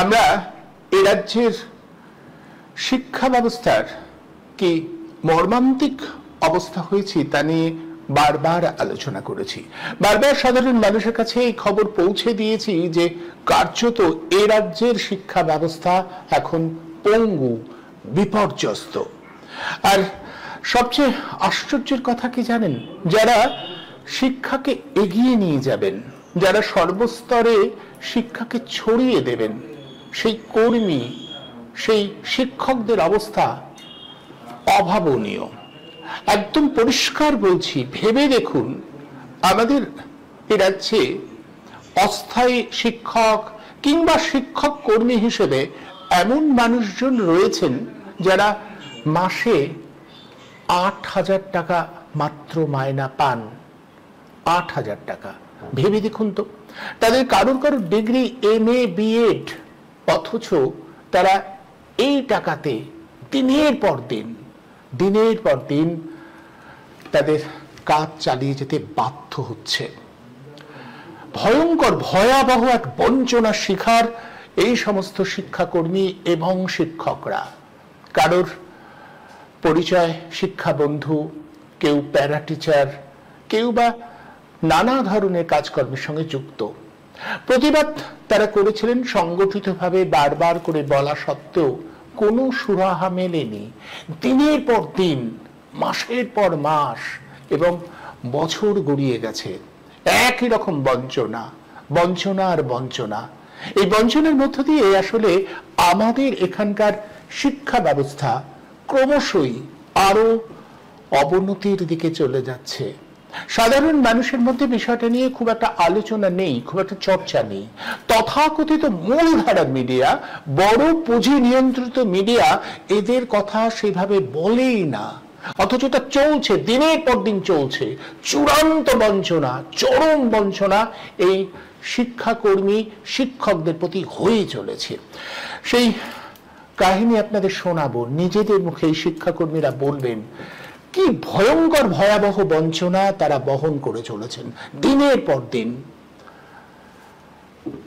আমরা এই রাজ্যের শিক্ষা ব্যবস্থার কি মর্মান্তিক অবস্থা হয়েছে তা নিয়ে বারবার আলোচনা করেছি। বারবার সাধারণ মানুষের কাছে এই খবর পৌঁছে দিয়েছি যে কার্যত এ রাজ্যের শিক্ষা ব্যবস্থা এখন পঙ্গু, বিপর্যস্ত। আর সবচেয়ে আশ্চর্যের কথা কি জানেন? যারা শিক্ষাকে এগিয়ে নিয়ে যাবেন, যারা সর্বস্তরে শিক্ষাকে ছড়িয়ে দেবেন, সেই কর্মী, সেই শিক্ষকদের অবস্থা অভাবনীয়। একদম পরিষ্কার বলছি, ভেবে দেখুন, আমাদের এ রাজ্যে অস্থায়ী শিক্ষক কিংবা শিক্ষক কর্মী হিসেবে এমন মানুষজন রয়েছেন যারা মাসে ৮,০০০ টাকা মাত্র মায়না পান। ৮,০০০ টাকা, ভেবে দেখুন তো। তাদের কারোর ডিগ্রি MA BEd, অথচ তারা এই টাকাতে দিনের পর দিন তাদের কাজ চালিয়ে যেতে বাধ্য হচ্ছে। ভয়ঙ্কর, ভয়াবহ এক বঞ্চনার শিকার এই সমস্ত শিক্ষাকর্মী এবং শিক্ষকরা। কারোর পরিচয় শিক্ষা বন্ধু, কেউ প্যারা টিচার, কেউ বা নানা ধরনের কাজকর্মের সঙ্গে যুক্ত। প্রতিবাদ তারা করেছিলেন সংগঠিতভাবে, বারবার করে বলা সত্ত্বেও কোনো সুরাহা মেলেনি। দিনের পর দিন, মাসের পর মাস এবং বছর গড়িয়ে গেছে, একই রকম বঞ্চনা আর বঞ্চনা। এই বঞ্চনার মধ্য দিয়ে আসলে আমাদের এখানকার শিক্ষা ব্যবস্থা ক্রমশই আরো অবনতির দিকে চলে যাচ্ছে। সাধারণ মানুষের মধ্যে বিষয়টা নিয়ে খুব একটা আলোচনা নেই, খুব একটা চর্চা নেই। তথাকথিত মূলধারার মিডিয়া, বড় পুঁজি নিয়ন্ত্রিত মিডিয়া এদের কথা সেভাবে বলেই না, অথচ এটা চলছে, দিনের পর দিন চলছে। চূড়ান্ত বঞ্চনা, চরম বঞ্চনা এই শিক্ষাকর্মী, শিক্ষকদের প্রতি হয়ে চলেছে। সেই কাহিনী আপনাদের শোনাবো, নিজেদের মুখে এই শিক্ষাকর্মীরা বলবেন কি ভয়ঙ্কর ভয়াবহ বঞ্চনা তারা বহন করে চলেছেন দিনের পর দিন।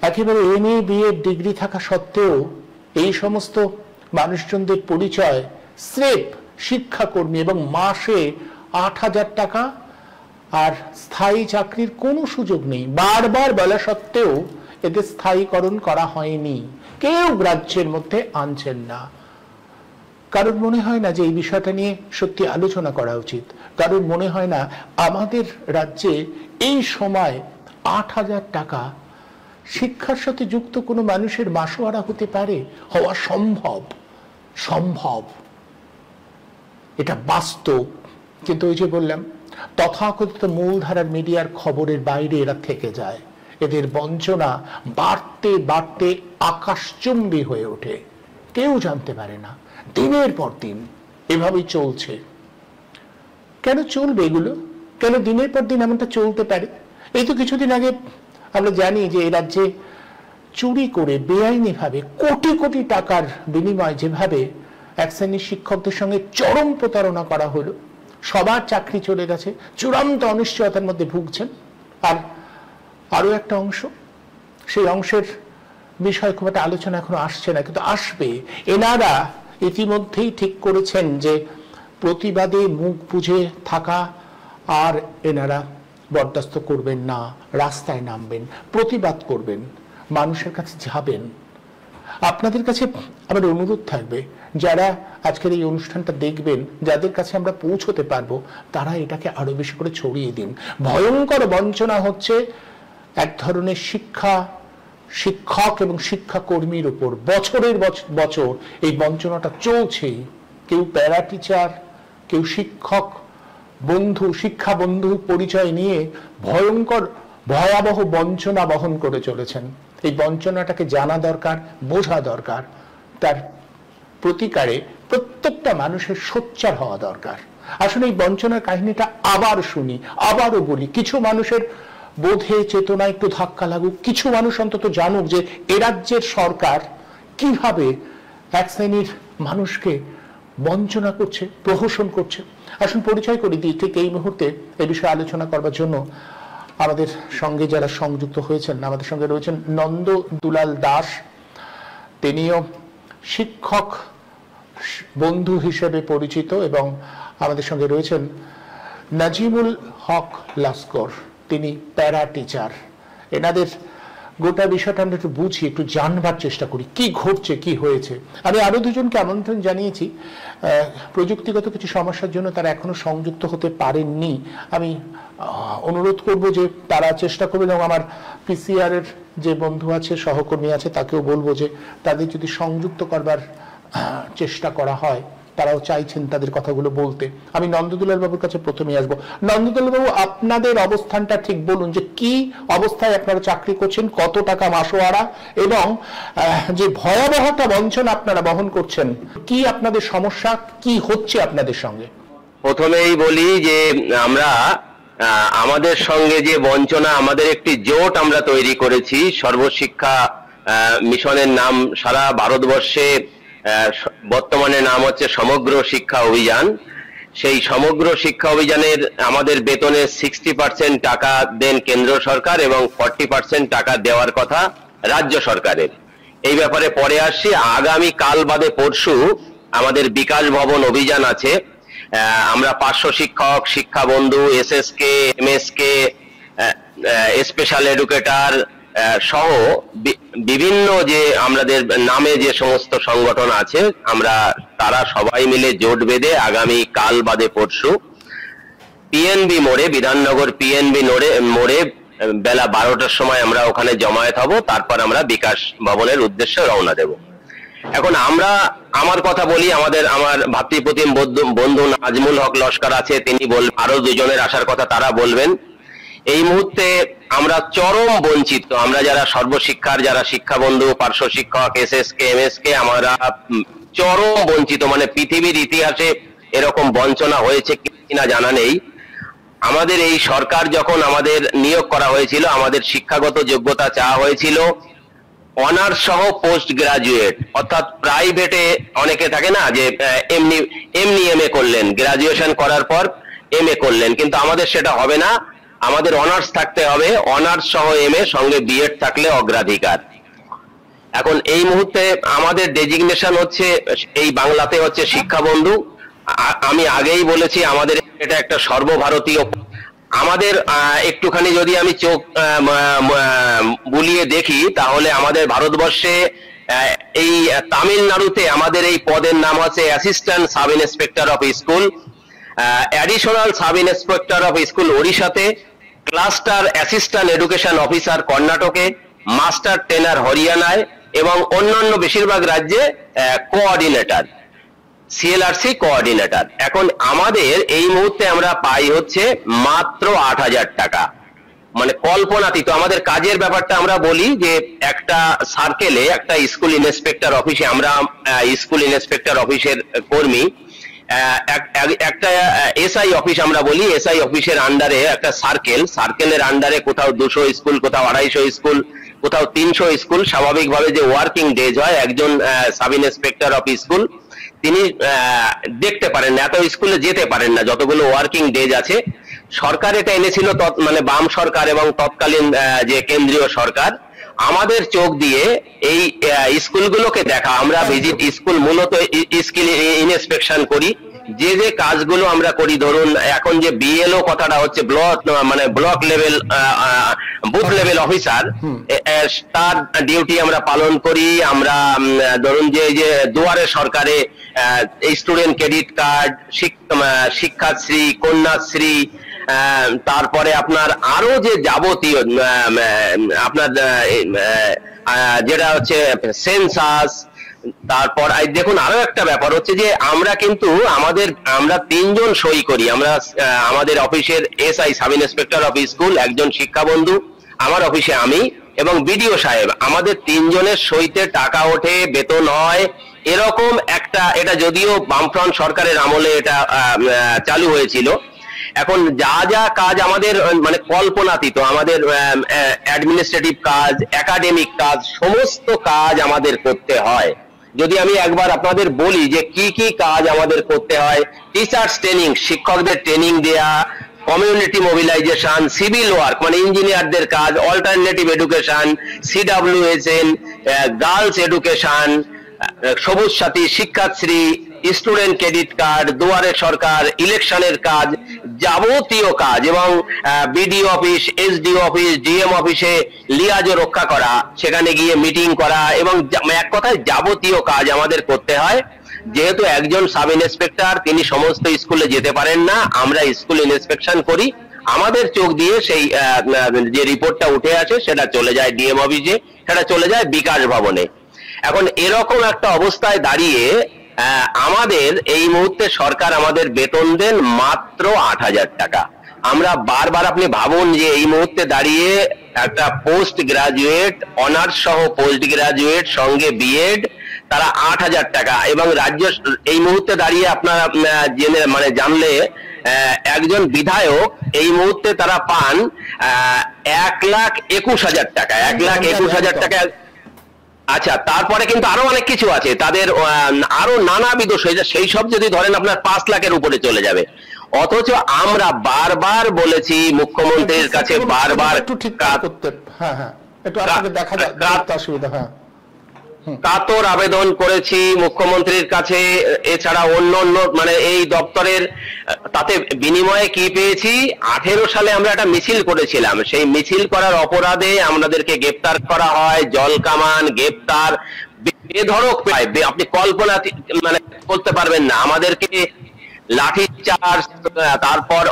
একেবারে MA BEd ডিগ্রি থাকা সত্ত্বেও এই সমস্ত মানুষজনদের পরিচয় স্রেফ শিক্ষাকর্মী এবং মাসে ৮,০০০ টাকা, আর স্থায়ী চাকরির কোনো সুযোগ নেই। বারবার বলা সত্ত্বেও এদের স্থায়ীকরণ করা হয়নি, কেউ রাজ্যের মধ্যে আনছেন না। কারণ মনে হয় না যে এই বিষয়টা নিয়ে সত্যি আলোচনা করা উচিত। কারণ মনে হয় না আমাদের রাজ্যে এই সময় ৮,০০০ টাকা শিক্ষার সাথে যুক্ত কোনো মানুষের মাসোয়ারা হতে পারে, হওয়া সম্ভব, এটা বাস্তব। কিন্তু ওই যে বললাম, তথাকথিত মূলধারার মিডিয়ার খবরের বাইরে এরা থেকে যায়। এদের বঞ্চনা বাড়তে বাড়তে আকাশচুম্বী হয়ে ওঠে, কেউ জানতে পারে না। দিনের পর দিন এভাবেই চলছে। কেন চলবে এগুলো? কেন দিনের পর দিন এমনটা চলতে পারে? এই তো কিছুদিন আগে আমরা জানি যে এই রাজ্যে চুরি করে বেআইনি ভাবে কোটি কোটি টাকার বিনিময়ে যেভাবে এক শ্রেণীর শিক্ষকদের সঙ্গে চরম প্রতারণা করা হলো, সবার চাকরি চলে গেছে, চূড়ান্ত অনিশ্চয়তার মধ্যে ভুগছেন। আর আরো একটা অংশ, সেই অংশের বিষয় খুব একটা আলোচনা এখনো আসছে না, কিন্তু আসবে। এনারা ইতিমধ্যেই ঠিক করেছেন যে প্রতিবাদে মুখ বুজে থাকা আর এনারা বরদাস্ত করবেন না, রাস্তায় নামবেন, প্রতিবাদ করবেন, মানুষের কাছে যাবেন। আপনাদের কাছে আমার অনুরোধ থাকবে, যারা আজকের এই অনুষ্ঠানটা দেখবেন, যাদের কাছে আমরা পৌঁছতে পারবো, তারা এটাকে আরো বেশি করে ছড়িয়ে দিন। ভয়ঙ্কর বঞ্চনা হচ্ছে এক ধরনের শিক্ষক এবং শিক্ষাকর্মীর উপর। বছরের বছর এই বঞ্চনাটা চলছেই। কেউ প্যারা টিচার, কেউ শিক্ষক বন্ধু, শিক্ষা বন্ধু পরিচয় নিয়ে ভয়ঙ্কর ভয়াবহ বঞ্চনা বহন করে চলেছেন। এই বঞ্চনাটাকে জানা দরকার, বোঝা দরকার, তার প্রতিকারে প্রত্যেকটা মানুষের সোচ্চার হওয়া দরকার। আসলে এই বঞ্চনার কাহিনীটা আবার শুনি, আবারও বলি, কিছু মানুষের বোধে চেতনা একটু ধাক্কা লাগুক, কিছু মানুষ অন্তত জানুক যে এ রাজ্যের সরকার কিভাবে এক শ্রেণীর মানুষকে বঞ্চনা করছে, প্রহসন করছে। আসুন পরিচয় করে দিই। ঠিক এই মুহূর্তে এই বিষয়ে আলোচনা করবার জন্য আমাদের সঙ্গে যারা সংযুক্ত হয়েছেন, আমাদের সঙ্গে রয়েছেন নন্দ দুলাল দাস, তিনিও শিক্ষক বন্ধু হিসেবে পরিচিত এবং আমাদের সঙ্গে রয়েছেন নাজিমুল হক লস্কর, তিনি প্যারা টিচার। এনাদের গোটা বিষয়টা আমরা একটু বুঝি, একটু জানবার চেষ্টা করি কি ঘটছে, কি হয়েছে। আমি আরো দুজনকে আমন্ত্রণ জানিয়েছি, প্রযুক্তিগত কিছু সমস্যার জন্য তারা এখনো সংযুক্ত হতে পারেননি। আমি অনুরোধ করব যে তারা চেষ্টা করবেন, এবং আমার পিসিআর এর যে বন্ধু আছে, সহকর্মী আছে, তাকেও বলবো যে তাদের যদি সংযুক্ত করবার চেষ্টা করা হয়। তারাও চাইছেন তাদের কথাগুলো বলতে। আমি নন্দদুলাল বাবুর কাছে প্রথমেই আসবো। নন্দদুলাল বাবু, আপনাদের অবস্থানটা ঠিক বলুন, যে কি অবস্থায় আপনারা চাকরি করছেন, কত টাকা মাসোয়ারা, এবং যে ভয়াবহ একটা বঞ্চনা আপনারা বহন করছেন, কি আপনাদের সমস্যা, কি হচ্ছে আপনাদের সঙ্গে? প্রথমেই বলি যে আমরা আমাদের সঙ্গে যে বঞ্চনা, আমাদের একটি জোট আমরা তৈরি করেছি, সর্বশিক্ষা মিশনের নাম, সারা ভারতবর্ষে বর্তমানে নাম হচ্ছে সমগ্র শিক্ষা অভিযান। সেই সমগ্র শিক্ষা অভিযানের আমাদের বেতনের 60% টাকা দেন কেন্দ্র সরকার এবং 40% টাকা দেওয়ার কথা রাজ্য সরকারের। এই ব্যাপারে পরে আসছি। আগামী কাল বাদে পরশু আমাদের বিকাশ ভবন অভিযান আছে। আমরা 500 শিক্ষক, শিক্ষা বন্ধু, এসএসকে, এমএসকে, স্পেশাল এডুকেটর সহ বিভিন্ন যে আমাদের নামে যে সমস্ত সংগঠন আছে, আমরা তারা সবাই মিলে জোট বেঁধে আগামী কাল বাদে পরশু পিএনবি মোড়ে, বিধাননগর পিএনবি মোড়ে বেলা 12টার সময় আমরা ওখানে জমায়েত হব। তারপর আমরা বিকাশ ভবনের উদ্দেশ্যে রওনা দেব। এখন আমরা আমার কথা বলি, আমার ভাতৃপ্রতিম বন্ধু নাজমুল হক লস্কর আছে, তিনি বলবেন, আরো দুজনের আসার কথা তারা বলবেন। এই মুহূর্তে আমরা চরম বঞ্চিত। আমরা যারা সর্বশিক্ষার, যারা শিক্ষা বন্ধু, পার্শ্ব শিক্ষক, এসএসকে, এমএসকে, আমরা চরম বঞ্চিত। মানে পৃথিবীর ইতিহাসে এরকম বঞ্চনা হয়েছে কিনা জানা নেই। আমাদের এই সরকার যখন আমাদের নিয়োগ করা হয়েছিল, আমাদের শিক্ষাগত যোগ্যতা চাওয়া হয়েছিল অনার্স সহ পোস্ট গ্রাজুয়েট, অর্থাৎ প্রাইভেটে অনেকে থাকে না যে এমনি এমএ করলেন, গ্রাজুয়েশন করার পর এমএ করলেন, কিন্তু আমাদের সেটা হবে না। আমাদের অনার্স থাকতে হবে, অনার্স সহ এমএ, সঙ্গে বিএড থাকলে অগ্রাধিকার। এখন এই মুহূর্তে আমাদের ডেজিগনেশন হচ্ছে এই বাংলাতে হচ্ছে শিক্ষা বন্ধু। আমি আগেই বলেছি আমাদের এটা একটা সর্বভারতীয়। আমাদের একটুখানি যদি আমি চোখ বুলিয়ে দেখি, তাহলে আমাদের ভারতবর্ষে এই তামিলনাড়ুতে আমাদের এই পদের নাম হচ্ছে assistant sub inspector of school, additional sub inspector of school ওড়িশাতে, ক্লাস্টার অ্যাসিস্ট্যান্ট এডুকেশন অফিসার কর্ণাটকে, মাস্টার ট্রেনার হরিয়ানায়, এবং অন্যান্য বেশিরভাগ রাজ্যে কোঅর্ডিনেটর, সিএলআরসি কোঅর্ডিনেটর। এখন আমাদের এই মুহূর্তে আমরা পাই হচ্ছে মাত্র 8,000 টাকা, মানে কল্পনাতীত। আমাদের কাজের ব্যাপারটা আমরা বলি যে একটা সার্কেলে, একটা স্কুল ইন্সপেক্টর অফিসে, আমরা স্কুল ইন্সপেক্টর অফিসের কর্মী, একটা এসআই অফিস আমরা বলি, এসআই অফিসের আন্ডারে একটা সার্কেলের আন্ডারে কোথাও 200 স্কুল, কোথাও 250 স্কুল, কোথাও 300 স্কুল। স্বাভাবিকভাবে যে ওয়ার্কিং ডেজ হয়, একজন সাব ইন্সপেক্টর অফ স্কুল তিনি দেখতে পারেন না, এত স্কুলে যেতে পারেন না যতগুলো ওয়ার্কিং ডেজ আছে। সরকার এটা এনেছিল, মানে বাম সরকার এবং তৎকালীন যে কেন্দ্রীয় সরকার, আমাদের চোখ দিয়ে এই স্কুলগুলোকে দেখা। আমরা ভিজিট স্কুল, মূলত স্কিল ইন্সপেকশন করি, যে যে কাজগুলো আমরা করি। ধরুন এখন যে বিএলও কথাটা হচ্ছে, মানে block level, booth level officer, তার ডিউটি আমরা পালন করি। আমরা ধরুন যে দুয়ারে সরকারে student credit card, Shikshashree, Kanyashree, তারপরে আপনার আরো যে যাবতীয় আপনার যেটা হচ্ছে সেন্সাস। তারপর দেখুন আরো একটা ব্যাপার হচ্ছে যে আমরা কিন্তু আমরা 3 জন সই করি। আমরা আমাদের অফিসের SI sub inspector of school, একজন শিক্ষা বন্ধু, আমার অফিসে আমি এবং বিডিও সাহেব, আমাদের 3 জনের সইতে টাকা ওঠে, বেতন হয়। এরকম একটা, এটা যদিও বামফ্রন্ট সরকারের আমলে এটা চালু হয়েছিল। এখন যা যা কাজ আমাদের মানে কল্পনাতীত, আমাদের অ্যাডমিনিস্ট্রেটিভ কাজ, একাডেমিক কাজ, সমস্ত কাজ আমাদের করতে হয়। যদি আমি একবার আপনাদের বলি যে কি কি কাজ আমাদের করতে হয়: টিচার্স ট্রেনিং, শিক্ষকদের ট্রেনিং দেয়া, কমিউনিটি মোবিলাইজেশন, সিভিল ওয়ার্ক মানে ইঞ্জিনিয়ারদের কাজ, alternative education, CWSN, girls education, সবুজ সাথী, শিক্ষাশ্রী, স্টুডেন্ট ক্রেডিট কার্ড, দুয়ারে সরকার, ইলেকশনের কাজ, যাবতীয় কাজ, এবং BDO office, SDO office, DM অফিসে লিয়াজও রক্ষা করা, সেখানে গিয়ে মিটিং করা, এবং এক কথায় যাবতীয় কাজ আমাদের করতে হয়। যেহেতু একজন সাব ইন্সপেক্টর তিনি সমস্ত স্কুলে যেতে পারেন না, আমরা স্কুল ইন্সপেকশন করি, আমাদের চোখ দিয়ে সেই যে রিপোর্টটা উঠে আসে সেটা চলে যায় DM অফিসে, সেটা চলে যায় বিকাশ ভবনে। এখন এরকম একটা অবস্থায় দাঁড়িয়ে আমাদের এই মুহূর্তে সরকার আমাদের বেতন দেন মাত্র 8,000 টাকা। আমরা বারবার, আপনি ভাবুন যে এই মুহূর্তে দাঁড়িয়ে একটা পোস্ট গ্রাজুয়েট, অনার্স সহ পোস্ট গ্রাজুয়েট সঙ্গে বিএড, তারা 8,000 টাকা, এবং রাজ্য এই মুহূর্তে দাঁড়িয়ে আপনারা জানলে একজন বিধায়ক এই মুহূর্তে তারা পান 1,21,000 টাকা, 1,21,000 টাকা। আচ্ছা, তারপরে কিন্তু আরো অনেক কিছু আছে তাদের, আরো নানাবিধ, সেই সব যদি ধরেন আপনার 5 লাখের উপরে চলে যাবে। অথচ আমরা বারবার বলেছি মুখ্যমন্ত্রীর কাছে, বারবার কাতর আবেদন করেছি মুখ্যমন্ত্রীর কাছে, এছাড়া অন্য অন্য এই দপ্তরের, তাতে বিনিময়ে কি পেয়েছি, 18 সালে আমরা একটা মিছিল করেছিলাম, সেই মিছিল করার অপরাধে আমাদেরকে গ্রেপ্তার করা হয়, জল কামান, গ্রেপ্তার, বেধড়ক, আপনি কল্পনা করতে পারবেন না। আমাদেরকে লাঠি চার্জ, তারপর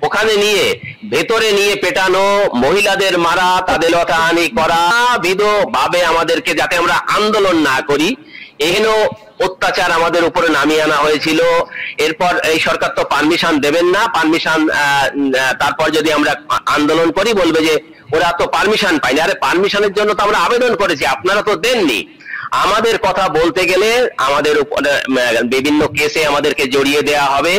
ওখানে নিয়ে ভেতরে নিয়ে পেটানো, মহিলাদের মারা, তাদের লতাহানি করা, বিধ ভাবে আমাদেরকে, যাতে আমরা আন্দোলন না করি, এহেন অত্যাচার আমাদের উপরে নামিয়ে আনা হয়েছিল। এরপর এই সরকার তো পারমিশন দেবেন না, পারমিশন তারপর যদি আমরা আন্দোলন করি বলবে যে ওরা তো পারমিশন পায়নি। আরে পারমিশনের জন্য তো আমরা আবেদন করেছি, আপনারা তো দেননি। আমাদের কথা বলতে গেলে আমাদের উপরে বিভিন্ন কেসে আমাদেরকে জড়িয়ে দেওয়া হবে,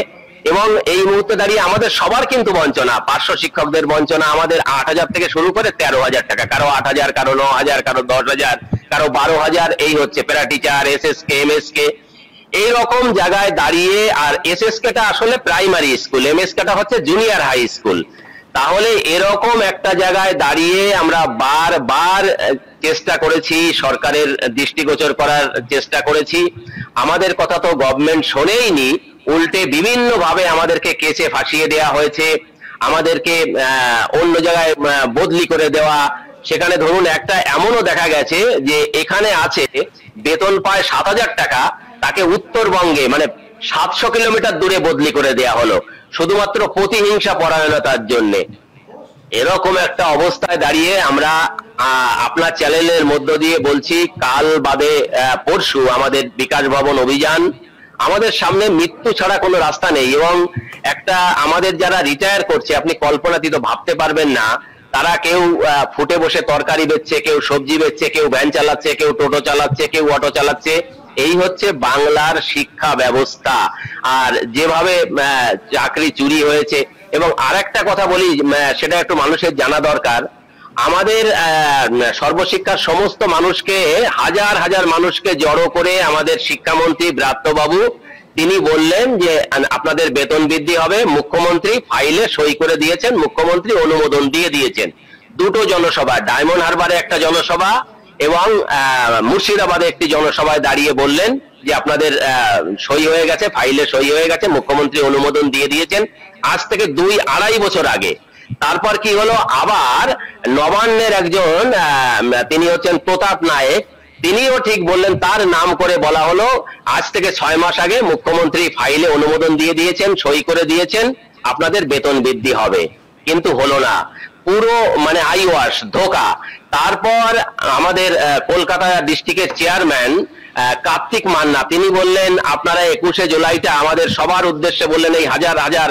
এবং এই মুহূর্তে দাঁড়িয়ে আমাদের সবার কিন্তু বঞ্চনা, পার্শ্ব শিক্ষকদের বঞ্চনা, আমাদের 8,000 থেকে শুরু করে 13,000 টাকা, কারো 8,000, কারো 9,000, কারো 10,000, কারো 12,000, এই হচ্ছে প্যারা টিচার, SSK, MSK, এইরকম জায়গায় দাঁড়িয়ে। আর SSK টা আসলে প্রাইমারি স্কুল, MSK টা হচ্ছে জুনিয়র হাই স্কুল। তাহলে এরকম একটা জায়গায় দাঁড়িয়ে আমরা বারবার চেষ্টা করেছি, সরকারের দৃষ্টিগোচর করার চেষ্টা করেছি, আমাদের কথা তো গভর্নমেন্ট শোনেইনি, উল্টে বিভিন্ন ভাবে আমাদেরকে কেসে ফাঁসিয়ে দেওয়া হয়েছে, আমাদেরকে অন্য জায়গায় বদলি করে দেওয়া। সেখানে ধরুন একটা এমনও দেখা গেছে যে এখানে আছে, বেতন পায় 7,000 টাকা, তাকে উত্তরবঙ্গে 700 কিলোমিটার দূরে বদলি করে দেয়া হলো, শুধুমাত্র প্রতিহিংসা পরায়ণতার জন্য। এরকম একটা অবস্থায় দাঁড়িয়ে আমরা আপনার চ্যানেলের মধ্য দিয়ে বলছি, কাল বাদে পরশু আমাদের বিকাশ ভবন অভিযান, আমাদের সামনে মৃত্যু ছাড়া কোনো রাস্তা নেই। এবং একটা আমাদের যারা রিটায়ার করছে, আপনি কল্পনাতীত ভাবতে পারবেন না, তারা কেউ ফুটে বসে তরকারি বেচছে, কেউ সবজি বেচছে, কেউ ভ্যান চালাচ্ছে, কেউ টোটো চালাচ্ছে, কেউ অটো চালাচ্ছে। এই হচ্ছে বাংলার শিক্ষা ব্যবস্থা। আর যেভাবে চাকরি চুরি হয়েছে, এবং আরেকটা কথা বলি, সেটা একটু মানুষের জানা দরকার, আমাদের সর্বশিক্ষার সমস্ত মানুষকে, হাজার হাজার মানুষকে জড়ো করে আমাদের শিক্ষামন্ত্রী ব্রাত্যবাবু তিনি বললেন যে আপনাদের বেতন বৃদ্ধি হবে। মুখ্যমন্ত্রী ফাইলে সই করে দিয়েছেন, মুখ্যমন্ত্রী অনুমোদন দিয়ে দিয়েছেন। দুটো জনসভা, ডায়মন্ড হারবারে একটা জনসভা এবং মুর্শিদাবাদে একটি জনসভায় দাঁড়িয়ে বললেন যে আপনাদের সই হয়ে গেছে, ফাইলে সই হয়ে গেছে, মুখ্যমন্ত্রী অনুমোদন দিয়ে দিয়েছেন, আজ থেকে 2-2.5 বছর আগে। তারপর কি হলো, আবার নবান্নের একজন তিনি হচ্ছেন প্রতাপ নায়েক, তিনিও ঠিক বললেন, তার নাম করে বলা হলো আজ থেকে 6 মাস আগে মুখ্যমন্ত্রী ফাইলে অনুমোদন দিয়ে দিয়েছেন, সই করে দিয়েছেন, আপনাদের বেতন বৃদ্ধি হবে। কিন্তু হলো না, পুরো আইওয়াশ, ধোকা। তারপর আমাদের কলকাতা ডিস্ট্রিক্টের চেয়ারম্যান কার্তিক মান্না তিনি বললেন আপনারা 21শে জুলাইটা আমাদের সবার উদ্দেশ্যে বললেন, এই হাজার হাজার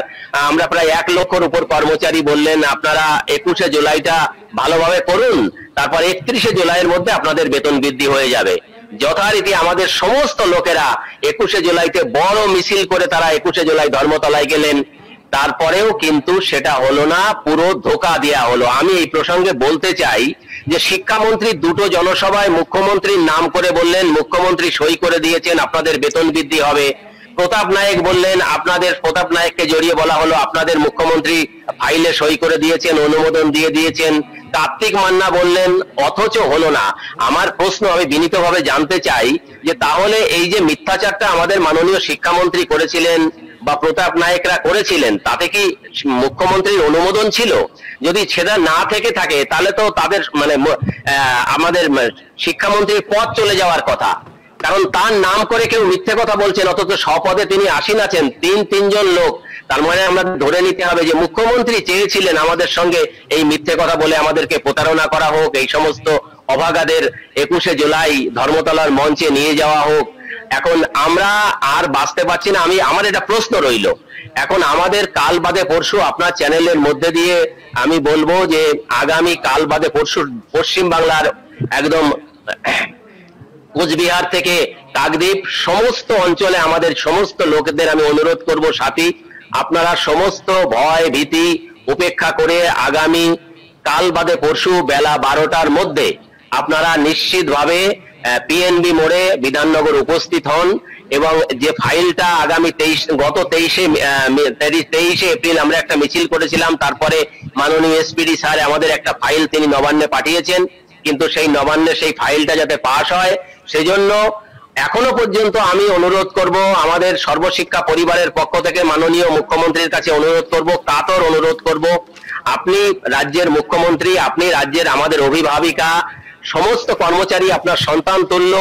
আমরা প্রায় 1 লক্ষর উপর কর্মচারী, বললেন আপনারা 21শে জুলাইটা ভালোভাবে করুন, তারপর 31শে জুলাইয়ের মধ্যে আপনাদের বেতন বৃদ্ধি হয়ে যাবে। যথারীতি আমাদের সমস্ত লোকেরা 21শে জুলাইতে বড় মিছিল করে তারা 21শে জুলাই ধর্মতলায় গেলেন। তারপরেও কিন্তু সেটা হলো না, পুরো ধোকা দেয়া হলো। আমি এই প্রসঙ্গে বলতে চাই যে শিক্ষামন্ত্রী দুটো জনসভায় মুখ্যমন্ত্রীর নাম করে বললেন, মুখ্যমন্ত্রী সই করে দিয়েছেন, আপনাদের বেতন বৃদ্ধি হবে। প্রতাপ নায়েক বললেন, আপনাদের প্রতাপ নায়েককে জড়িয়ে বলা হলো আপনাদের মুখ্যমন্ত্রী ফাইলে সই করে দিয়েছেন, অনুমোদন দিয়ে দিয়েছেন। কার্তিক মান্না বললেন, অথচ হলো না। আমার প্রশ্ন, আমি বিনীতভাবে জানতে চাই যে তাহলে এই যে মিথ্যাচারটা আমাদের মাননীয় শিক্ষামন্ত্রী করেছিলেন বা প্রতাপ নায়েকরা করেছিলেন, তাতে কি মুখ্যমন্ত্রীর অনুমোদন ছিল? যদি সেটা না থেকে থাকে তাহলে তো তাদের মানে আমাদের শিক্ষামন্ত্রীর পদ চলে যাওয়ার কথা। কারণ তার নাম করে কেউ মিথ্যে কথা বলছেন, অথচ স্বপদে তিনি আসীন আছেন, তিনজন লোক। তার মানে আমরা ধরে নিতে হবে যে মুখ্যমন্ত্রী চেয়েছিলেন আমাদের সঙ্গে এই মিথ্যে কথা বলে আমাদেরকে প্রতারণা করা হোক, এই সমস্ত অভাগাদের 21শে জুলাই ধর্মতলার মঞ্চে নিয়ে যাওয়া হোক। এখন আমরা আর বাঁচতে পারছি না। আমার এটা প্রশ্ন রইল। এখন আমাদের কাল বাদে পরশু আপনার চ্যানেলের মধ্যে দিয়ে আমি বলবো যে আগামী কাল বাদে পরশু পশ্চিম বাংলার একদম কোচবিহার থেকে কাকদ্বীপ সমস্ত অঞ্চলে আমাদের সমস্ত লোকদের আমি অনুরোধ করব, সাথী আপনারা সমস্ত ভয় ভীতি উপেক্ষা করে আগামী কাল বাদে পরশু বেলা 12টার মধ্যে আপনারা নিশ্চিতভাবে পিএনবি মোড়ে বিধাননগর উপস্থিত হন। এবং যে ফাইলটা আগামী 23শে এপ্রিল আমরা একটা মিছিল করেছিলাম, তারপরে মাননীয় এসপিডি স্যার আমাদের একটা ফাইল তিনি নবান্নে পাঠিয়েছেন, কিন্তু সেই নবান্নে সেই ফাইলটা যাতে পাস হয় সেজন্য এখনো পর্যন্ত আমি অনুরোধ করব, আমাদের সর্বশিক্ষা পরিবারের পক্ষ থেকে মাননীয় মুখ্যমন্ত্রীর কাছে অনুরোধ করব, কাতর অনুরোধ করব, আপনি রাজ্যের মুখ্যমন্ত্রী, আপনি রাজ্যের আমাদের অভিভাবিকা, সমস্ত কর্মচারী আপনার সন্তান তুল্য।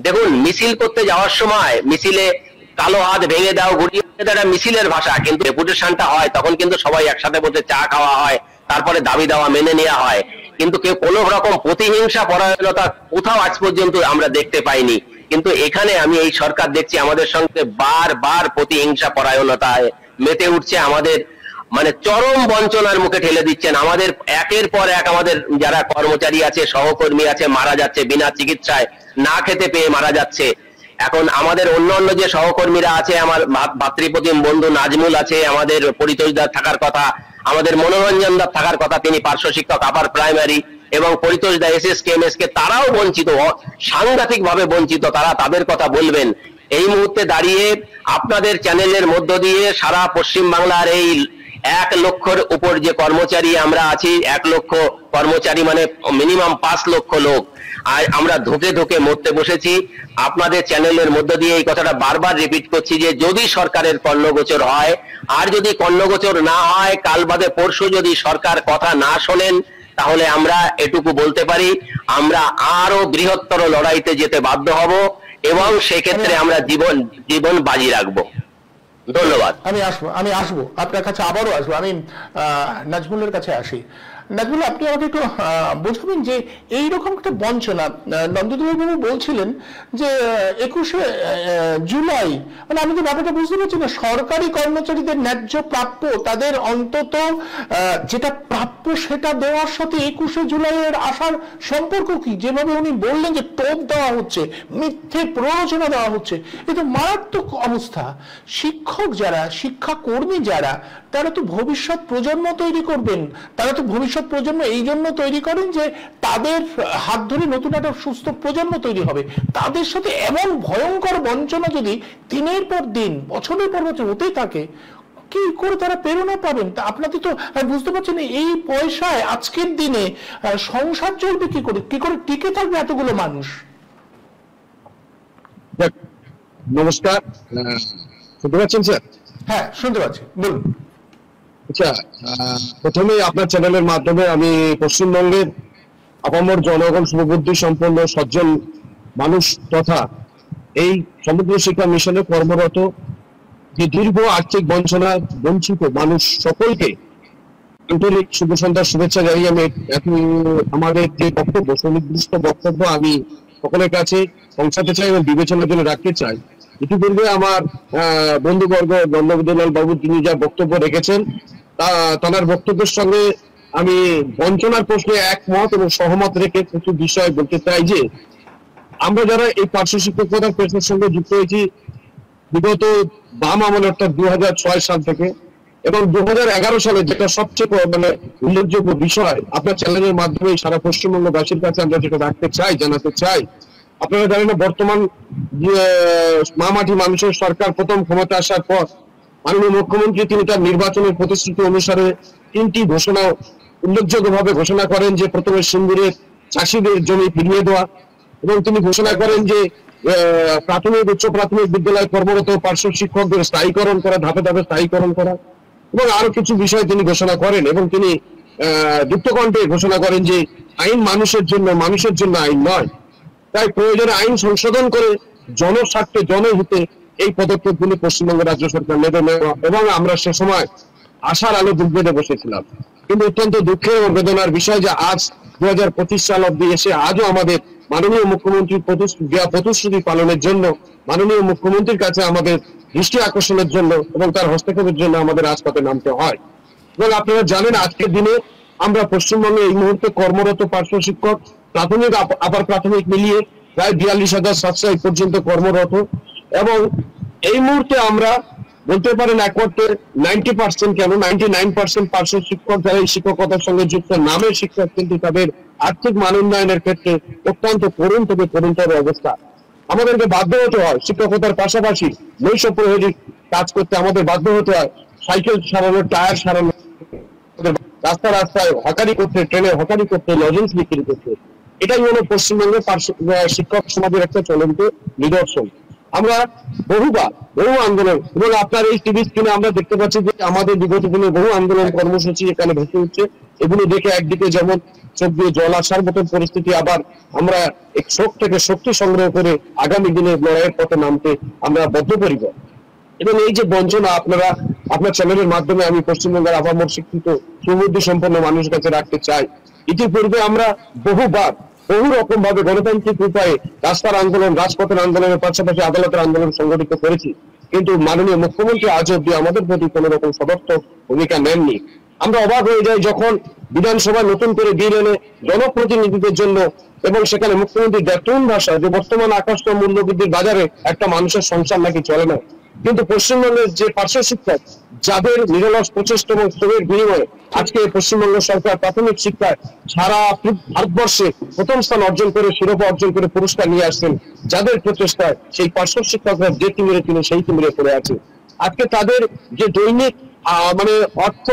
দেখুন, মিছিল করতে যাওয়ার সময় মিছিলে কালো হাত ভেঙে দাও, গুটিয়ে দাও, মিছিলের ভাষা, কিন্তু রেপুটেশনটা হয় তখন কিন্তু সবাই একসাথে বসে চা খাওয়া হয়, তারপরে দাবি দেওয়া মেনে নেওয়া হয়। কিন্তু কেউ কোনো রকম প্রতিহিংসা পরায়ণতা কোথাও আজ পর্যন্ত আমরা দেখতে পাইনি। কিন্তু এখানে আমি এই সরকার দেখছি আমাদের সঙ্গে বারবার প্রতিহিংসা পরায়ণতায় মেতে উঠছে, আমাদের মানে চরম বঞ্চনার মুখে ঠেলে দিচ্ছেন। আমাদের একের পর এক আমাদের যারা কর্মচারী আছে, সহকর্মী আছে, মারা যাচ্ছে বিনা চিকিৎসায়, না খেতে পেয়ে মারা যাচ্ছে। এখন আমাদের অন্যান্য যে সহকর্মীরা আছে, আমার ভাতৃপ্রতিম বন্ধু নাজমুল আছে, আমাদের পরিতোষদার থাকার কথা, আমাদের মনোরঞ্জন দার থাকার কথা, তিনি পার্শ্ব শিক্ষক আপার প্রাইমারি, এবং পরিতোষদা এসএসকে এমএসকে, তারাও বঞ্চিত, সাংঘাতিক ভাবে বঞ্চিত। তারা তাদের কথা বলবেন। এই মুহূর্তে দাঁড়িয়ে আপনাদের চ্যানেলের মধ্য দিয়ে সারা পশ্চিম বাংলার এই 1 লক্ষের উপর যে কর্মচারী আমরা আছি, 1 লক্ষ কর্মচারী মানে মিনিমাম 5 লক্ষ লোক, আর আমরা ধুকে ধুকে মরতে বসেছি। আপনাদের চ্যানেলের মধ্য দিয়ে এই কথাটা বারবার রিপিট করছি যে যদি সরকারের কর্ণগোচর হয়, আর যদি কর্ণগোচর না হয়, কাল বাদে পরশু যদি সরকার কথা না শোনেন, তাহলে আমরা এটুকু বলতে পারি, আমরা আরো বৃহত্তর লড়াইতে যেতে বাধ্য হব, এবং সেক্ষেত্রে আমরা জীবন বাজি রাখবো। ধন্যবাদ। আমি আসবো আপনার কাছে, আবারও আসবো। আমি নাজমুলের কাছে আসি। নাজমুল, আপনি আমাকে একটু বোঝাবেন যে এইরকম একটা বঞ্চনা, নন্দদুলাল বাবু বলছিলেন যে 21শে জুলাই, মানে আমি তো ব্যাপারটা বুঝতে পারছি না, সরকারি কর্মচারীদের ন্যায্য প্রাপ্য, তাদের অন্তত যেটা প্রাপ্য সেটা দেওয়ার সাথে 21শে জুলাইয়ের আসার সম্পর্ক কি? যেভাবে উনি বললেন যে টোপ দেওয়া হচ্ছে, মিথ্যে প্ররোচনা দেওয়া হচ্ছে, এ তো মারাত্মক অবস্থা। শিক্ষক যারা, শিক্ষাকর্মী যারা, তারা তো ভবিষ্যৎ প্রজন্ম তৈরি করবেন, তারা তো ভবিষ্যৎ প্রজন্ম এই জন্য তৈরি করেন যে তাদের হাত ধরে নতুন একটা সুস্থ প্রজন্ম তৈরি হবে। তাদের সাথে এমন ভয়ঙ্কর বঞ্চনা যদি দিনের পর দিন, বছরের পর বছর হতেই থাকে, কি করে তারা প্রেরণা পাবেন? তা আপনাদের তো বুঝতে পারছেন, এই পয়সায় আজকের দিনে সংসার চলবে কি করে, কি করে টিকে থাকবে এতগুলো মানুষ? নমস্কার, শুনতে পাচ্ছেন স্যার? হ্যাঁ, শুনতে পাচ্ছি, বলুন। আচ্ছা, প্রথমে আপনার চ্যানেলের মাধ্যমে আমি পশ্চিমবঙ্গের আপামর জনগণ, শুভবুদ্ধি সম্পন্ন সজ্জন মানুষ তথা এই সমগ্র শিক্ষা মিশনে কর্মরত যে দীর্ঘ আর্থিক বঞ্চনা বঞ্চিত মানুষ সকলকে আন্তরিক শুভ সন্ধ্যার শুভেচ্ছা জানিয়ে আমি আমাদের যে বক্তব্য, সুনির্দিষ্ট বক্তব্য আমি সকলের কাছে পৌঁছাতে চাই এবং বিবেচনার জন্য রাখতে চাই। ইতিপূর্বে আমার বন্ধুবর্গ নন্দদুলাল বাবু তিনি যা বক্তব্য রেখেছেন, তার বক্তব্যের সঙ্গে আমি বঞ্চনার প্রশ্নে একমত এবং সহমত রেখে কিছু বিষয় বলতে চাই যে আমরা যারা এই পার্শ্ব শিক্ষকতার পেশার সঙ্গে যুক্ত হয়েছি বিগত বাম আমলে, অর্থাৎ 2006 সাল থেকে, এবং 2011 সালে যেটা সবচেয়ে মানে উল্লেখযোগ্য বিষয় আপনার চ্যানেলের মাধ্যমে সারা পশ্চিমবঙ্গবাসীর কাছে আমরা যেটা রাখতে চাই, জানাতে চাই, আপনারা জানেন না বর্তমান মামাটি মানুষের সরকার প্রথম ক্ষমতা আসার পর মাননীয় মুখ্যমন্ত্রী তিনি তার নির্বাচনের প্রতিশ্রুতি অনুসারে 3টি ঘোষণা উল্লেখযোগ্যভাবে ঘোষণা করেন যে প্রথমে সিঙ্গুরের চাষিদের জমি ফিরিয়ে দেওয়া, এবং তিনি ঘোষণা করেন যে প্রাথমিক উচ্চ প্রাথমিক বিদ্যালয়ে কর্মরত পার্শ্ব শিক্ষকদের স্থায়ীকরণ করা, ধাপে ধাপে স্থায়ীকরণ করা, এবং আরো কিছু বিষয় তিনি ঘোষণা করেন। এবং তিনি যুক্তকণ্ঠে ঘোষণা করেন যে আইন মানুষের জন্য আইন নয়, তাই প্রয়োজনে আইন সংশোধন করে জনস্বার্থে জনহিতে এই পদক্ষেপগুলি পশ্চিমবঙ্গ রাজ্য সরকার নেবে, এবং আমরা সে সময় আশার আলো বুক বেঁধে বসেছিলাম। কিন্তু অত্যন্ত দুঃখের এবং বেদনার বিষয় যে আজ 2025 সাল অব্দি এসে আজও আমাদের মাননীয় মুখ্যমন্ত্রীর প্রতিশ্রুতি পালনের জন্য, মাননীয় মুখ্যমন্ত্রীর কাছে আমাদের দৃষ্টি আকর্ষণের জন্য এবং তার হস্তক্ষেপের জন্য আমাদের রাজপথে নামতে হয়। এবং আপনারা জানেন আজকের দিনে আমরা পশ্চিমবঙ্গে এই মুহূর্তে কর্মরত পার্শ্ব শিক্ষক প্রাথমিক আপার প্রাথমিক মিলিয়ে প্রায় 42,700 এই পর্যন্ত কর্মরত, এবং এই মুহূর্তে আমরা বলতে পারেন একমাত্র 90% কেন 99% পার্শ্ব শিক্ষক যারা এই শিক্ষকতার সঙ্গে যুক্ত নামের শিক্ষক, কিন্তু তাদের আর্থিক মান উন্নয়নের ক্ষেত্রে অত্যন্ত করুণ থেকে করুণতর অবস্থা। আমাদেরকে বাধ্য হতে হয় শিক্ষকতার পাশাপাশি নৈশ প্রহরী কাজ করতে, আমাদের বাধ্য হতে হয় সাইকেল সারানো, টায়ার সারানো, রাস্তায় হকারি করতে, ট্রেনে হকারি করতে, লজেন্স বিক্রি করতে। এটাই হলো পশ্চিমবঙ্গের শিক্ষক সমাজের একটা চলন্ত নিদর্শন। আমরা বহু আন্দোলন, এবং আপনার এই টিভি স্ক্রিনে আমরা দেখতে পাচ্ছি যে আমাদের বিগত দিনে বহু আন্দোলন কর্মসূচি এখানে ভেসে উঠছে। এগুলো দেখে একদিকে যেমন চোখ দিয়ে জল আসার মতন পরিস্থিতি, আবার আমরা এক শোক থেকে শক্তি সংগ্রহ করে আগামী দিনে লড়াইয়ের পথে নামতে আমরা বদ্ধপরিকর। এবং এই যে বঞ্চনা আপনার চ্যানেলের মাধ্যমে আমি পশ্চিমবঙ্গের আপামর শিক্ষিত সুবুদ্ধি সম্পন্ন মানুষের কাছে রাখতে চাই। ইতিপূর্বে আমরা বহু রকম ভাবে গণতান্ত্রিক উপায়ে রাস্তার আন্দোলন, রাজপথের আন্দোলনের পাশাপাশি আদালতের আন্দোলন সংগঠিত করেছি, কিন্তু মাননীয় মুখ্যমন্ত্রী আজ অব্দি আমাদের প্রতি কোন রকম সদর্থক ভূমিকা নেননি। আমরা অবাক হয়ে যাই যখন বিধানসভায় নতুন করে বিল এনে জনপ্রতিনিধিদের জন্য, এবং সেখানে মুখ্যমন্ত্রী ব্যর্থহীন ভাষা যে বর্তমান আকাশ মূল্য বৃদ্ধির বাজারে একটা মানুষের সংসার নাকি চলে না, কিন্তু পশ্চিমবঙ্গের যে পার্শ্ব শিক্ষক যাদের নিরলস প্রচেষ্টা এবং শ্রমের বিনিময়ে আজকে পশ্চিমবঙ্গ সরকার প্রাথমিক শিক্ষায় সারা ভারতবর্ষে প্রথম স্থান অর্জন করে, শিরোপা অর্জন করে পুরস্কার নিয়ে আসছেন, যাদের প্রচেষ্টায় সেই পার্শ্ব শিক্ষকরা যে তিমিরে তিনি সেই তিমিরে পড়ে আছে। আজকে তাদের যে দৈনিক অর্থ,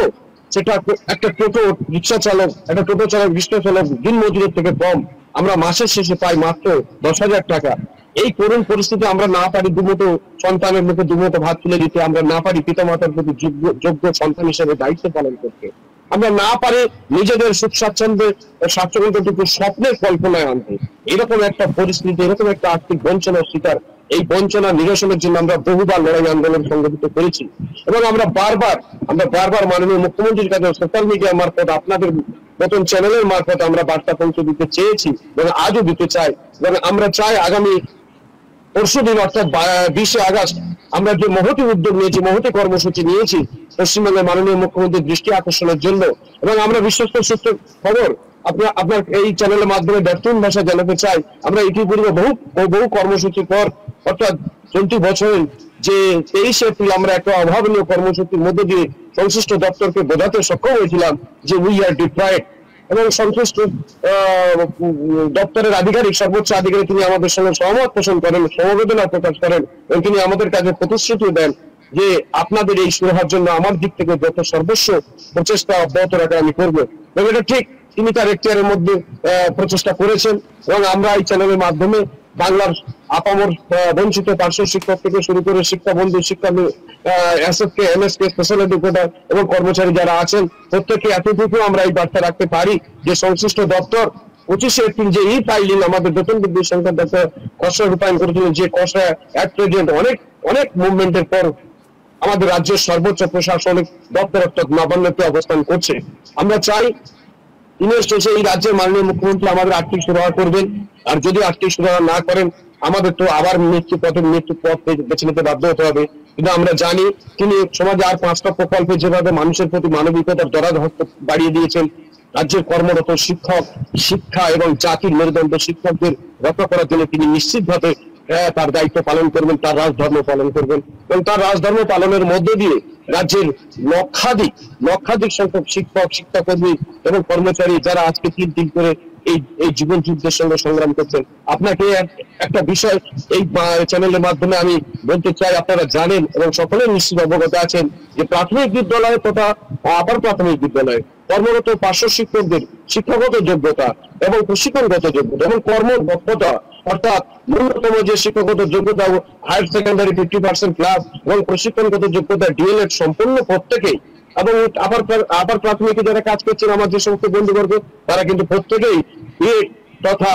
সেটা একটা টোটো রিক্সা চালক, একটা টোটো চালক, রিক্সা চালক দিন মজুরের থেকে কম। আমরা মাসের শেষে পাই মাত্র 10,000 টাকা। এই করুণ পরিস্থিতি আমরা না পারি দুমুঠো সন্তানের মুখে দুমুঠো ভাত তুলে দিতে, আমরা না পারি পিতামাতার প্রতি যোগ্য সন্তান হিসেবে দায়িত্ব পালন করতে, আমরা না পারি নিজেদের সুখ স্বাচ্ছন্দ্যটুকু স্বপ্নের কল্পনায় আনতে। এরকম একটা পরিস্থিতি, এরকম একটা আর্থিক বঞ্চনার শিকার, এই বঞ্চনা নিরসনের জন্য আমরা বহুবার লড়াই আন্দোলন সংগঠিত করেছি, এবং আমরা বারবার মাননীয় মুখ্যমন্ত্রীর কাছে সোশ্যাল মিডিয়া মারফত, আপনাদের নতুন চ্যানেলের মারফত আমরা বার্তা পৌঁছে দিতে চেয়েছি এবং আজও দিতে চাই। এবং আমরা চাই আগামী পরশুদিন অর্থাৎ 20শে আগস্ট আমরা যে মহতি উদ্যোগ নিয়েছি, মহতি কর্মসূচি নিয়েছি পশ্চিমবঙ্গের মাননীয় মুখ্যমন্ত্রীর দৃষ্টি আকর্ষণের জন্য, এবং আমরা বিশ্বস্ত সূত্র খবর আপনার এই চ্যানেলের মাধ্যমে ব্যর্থহীন ভাষা জানাতে চাই। আমরা ইতিপূর্বে বহু কর্মসূচির পর অর্থাৎ চলতি বছরের যে 23শে এপ্রিল আমরা একটা অভাবনীয় কর্মসূচির মধ্য দিয়ে সংশ্লিষ্ট দপ্তরকে বোঝাতে সক্ষম হয়েছিলাম যে উই আর ডিপ্রাইভড, এবং সংশ্লিষ্ট দপ্তরের আধিকারিক, সর্বোচ্চ আধিকারিক তিনি আমাদের সঙ্গে সহমত পোষণ করেন, সমবেদনা প্রকাশ করেন, এবং তিনি আমাদের কাছে প্রতিশ্রুতি দেন যে আপনাদের এই সুরাহার জন্য আমার দিক থেকে যত সর্বস্ব প্রচেষ্টা অব্যাহত রাখা আমি করবো। এবং এটা ঠিক তিনি তার এখতিয়ারের মধ্যে প্রচেষ্টা করেছেন, এবং আমরা এই চ্যানেলের মাধ্যমে বাংলার আপামর বঞ্চিত পার্শ্ব শিক্ষক থেকে শুরু করে শিক্ষা বন্ধু, শিক্ষা এসএফকে, এমএসকে, স্পেশাল এডুকেটর এবং কর্মচারী যারা আছেন প্রত্যেকে এতটুকু আমরা এই বার্তা রাখতে পারি যে সংশ্লিষ্ট দপ্তর 25শে এপ্রিল যে ই ফাইলিং আমাদের বেতন বৃদ্ধির সংখ্যা খসড়া রূপায়ণ করেছিলেন, যে খসড়া অ্যাট প্রেজেন্ট অনেক মুভমেন্টের পর আমাদের রাজ্যের সর্বোচ্চ প্রশাসনিক দপ্তর অর্থাৎ নবান্নতে অবস্থান করছে। আমরা চাই দিনের শেষে এই রাজ্যের মাননীয় মুখ্যমন্ত্রী আমাদের আর্থিক সুরাহা করবেন, আর যদি আর্থিক সুরাহা না করেন আমাদের তো আবার মৃত্যু পথ বেছে নিতে বাধ্য হতে হবে। কিন্তু আমরা জানি তিনি সমাজে আর 5টা প্রকল্পে যেভাবে মানুষের প্রতি মানবিকতার দরাজ হস্ত বাড়িয়ে দিয়েছেন, রাজ্যের কর্মরত শিক্ষা এবং জাতির মেরুদণ্ড শিক্ষকদের রক্ষা করার জন্য তিনি নিশ্চিতভাবে তার দায়িত্ব পালন করবেন, তার রাজধর্ম পালন করবেন, এবং তার রাজধর্ম পালনের মধ্য দিয়ে রাজ্যের লক্ষাধিক সংখ্যক শিক্ষক, শিক্ষাকর্মী এবং কর্মচারী যারা আজকে তিল করে এই এই জীবন যুদ্ধের সঙ্গে সংগ্রাম করছেন। আপনাকে একটা বিষয় এই চ্যানেলের মাধ্যমে আমি বলতে চাই, আপনারা জানেন এবং সকলে নিশ্চিত অবগত আছেন যে প্রাথমিক বিদ্যালয় তথা আপার প্রাথমিক বিদ্যালয়ে কর্মরত পার্শ্ব শিক্ষকদের শিক্ষাগত যোগ্যতা এবং প্রশিক্ষণগত যোগ্যতা এবং কর্মদক্ষতা, অর্থাৎ ন্যূনতম যে শিক্ষাগত যোগ্যতা হায়ার সেকেন্ডারি 50% ক্লাস এবং প্রশিক্ষণগত যোগ্যতা ডিএলএড সম্পূর্ণ প্রত্যেকেই, এবং আপার প্রাথমিকে যারা কাজ করছেন আমার যে সমস্ত বন্ধুবর্গ, তারা কিন্তু প্রত্যেকেই বিএড তথা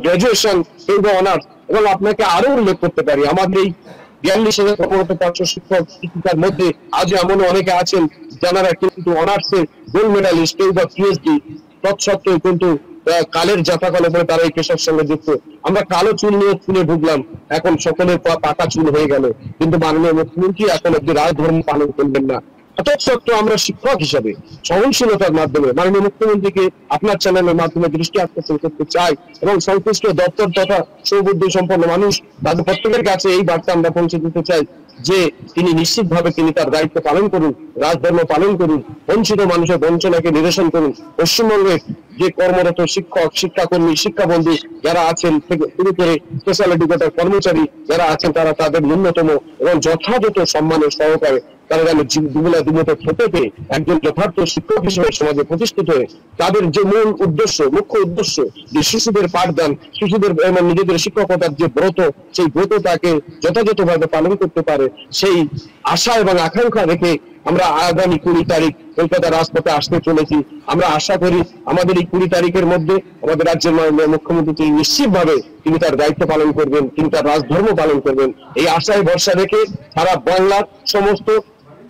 গ্রাজুয়েশন কিংবা অনার্স। এবং আপনাকে আরো উল্লেখ করতে পারি, আমাদের এই 42,000 কর্মরত পার্শ্ব শিক্ষক শিক্ষিকার মধ্যে আজ এমন অনেকে আছেন যারা কিন্তু অনার্সের গোল্ড মেডালিস্ট কিংবা পিএইচডি, তৎসত্ত্বেও কিন্তু কালের জাতাকলে বলে তারা এই পেশার সঙ্গে যুক্ত। আমরা কালো চুল নিয়ে স্কুলে ঢুকলাম, এখন সকলের পাকা চুল হয়ে গেল, কিন্তু মাননীয় মুখ্যমন্ত্রী এখন অব্দি রাজধর্ম পালন করবেন না। তৎসত্ত্বেও আমরা শিক্ষক হিসাবে সহনশীলতার মাধ্যমে মাননীয় মুখ্যমন্ত্রীকে আপনার চ্যানেলের মাধ্যমে দৃষ্টি আকর্ষণ করতে চাই এবং সংশ্লিষ্ট দপ্তর তথা সুবুদ্ধি সম্পন্ন মানুষ তাদের প্রত্যেকের কাছে এই বার্তা আমরা পৌঁছে দিতে চাই যে তিনি নিশ্চিতভাবে তিনি তার দায়িত্ব পালন করুন, রাজধর্ম পালন করুন, বঞ্চিত মানুষের বঞ্চনাকে নিরসন করুন। পশ্চিমবঙ্গের যে কর্মরত শিক্ষক, শিক্ষাকর্মী, শিক্ষাবন্ধু যারা আছেন থেকে শুরু করে স্পেশাল এডুকেটর কর্মচারী যারা আছেন, তারা তাদের ন্যূনতম এবং যথাযথ সম্মানের সহকারে তারা যেন দুবেলা দুমুঠো খেতে পেয়ে একজন যথার্থ শিক্ষক হিসেবে সমাজে প্রতিষ্ঠিত হয়ে তাদের যে মূল উদ্দেশ্য, মুখ্য উদ্দেশ্য যে শিশুদের পাঠদান, শিশুদের এবং নিজেদের শিক্ষকতার যে ব্রত, সেই ব্রত তাকে যথাযথভাবে পালন করতে পারে, সেই আশা এবং আকাঙ্ক্ষা রেখে আমরা আগামী 20 তারিখ কলকাতা রাজপথে আসতে চলেছি। আমরা আশা করি আমাদের এই 20 তারিখের মধ্যে আমাদের রাজ্যের মুখ্যমন্ত্রী তিনি নিশ্চিতভাবে তিনি তার দায়িত্ব পালন করবেন, তিনি তার রাজধর্ম পালন করবেন। এই আশায় ভরসা রেখে সারা বাংলার সমস্ত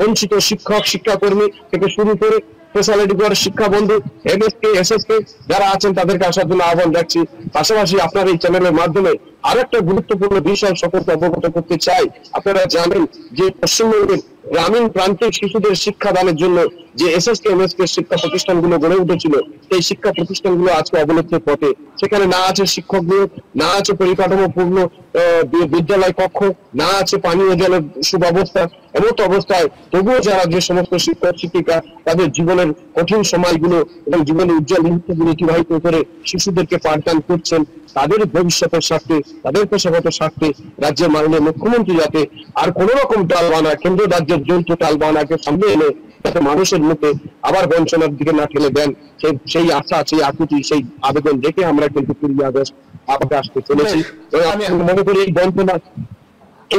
বঞ্চিত শিক্ষক, শিক্ষাকর্মী থেকে শুরু করে স্পেশাল এডুকেটর শিক্ষা বন্ধু, এমএসকে, এসএসকে যারা আছেন তাদেরকে আসার জন্য আহ্বান রাখছি। পাশাপাশি আপনার এই চ্যানেলের মাধ্যমে আরো একটা গুরুত্বপূর্ণ বিষয় সকলকে অবগত করতে চাই। আপনারা জানেন যে পশ্চিমবঙ্গের গ্রামীণ প্রান্তিক শিশুদের শিক্ষাদানের জন্য যে এসএসকে, এমএসকে শিক্ষা প্রতিষ্ঠানগুলো গড়ে উঠেছিল, সেই শিক্ষা প্রতিষ্ঠানগুলো আজকে অবলুপ্তির পথে। সেখানে না আছে শিক্ষক নিয়োগ, না আছে পরিকাঠামোপূর্ণ বিদ্যালয় কক্ষ, না আছে পানীয় জলের সুব্যবস্থা। এমত অবস্থায় তবুও যারা যে সমস্ত শিক্ষক শিক্ষিকা তাদের জীবনের কঠিন সময়গুলো এবং জীবনের উজ্জ্বল মুহূর্তগুলো অতিবাহিত করে শিশুদেরকে পাঠদান করছেন, তাদের ভবিষ্যতের স্বার্থে, তাদের পেশাগত স্বার্থে রাজ্যের মাননীয় মুখ্যমন্ত্রী যাতে আর কোন রকম টালবানা, কেন্দ্র রাজ্যের যৌথ টালবানাকে সামনে এনে যাতে মানুষের মুখে আবার বঞ্চনার দিকে না ঠেলে দেন, সেই আশা, সেই আকুতি, সেই আবেদন রেখে আমরা কিন্তু 20 আগস্ট আবার আসতে চলেছি। আমি মনে করি এই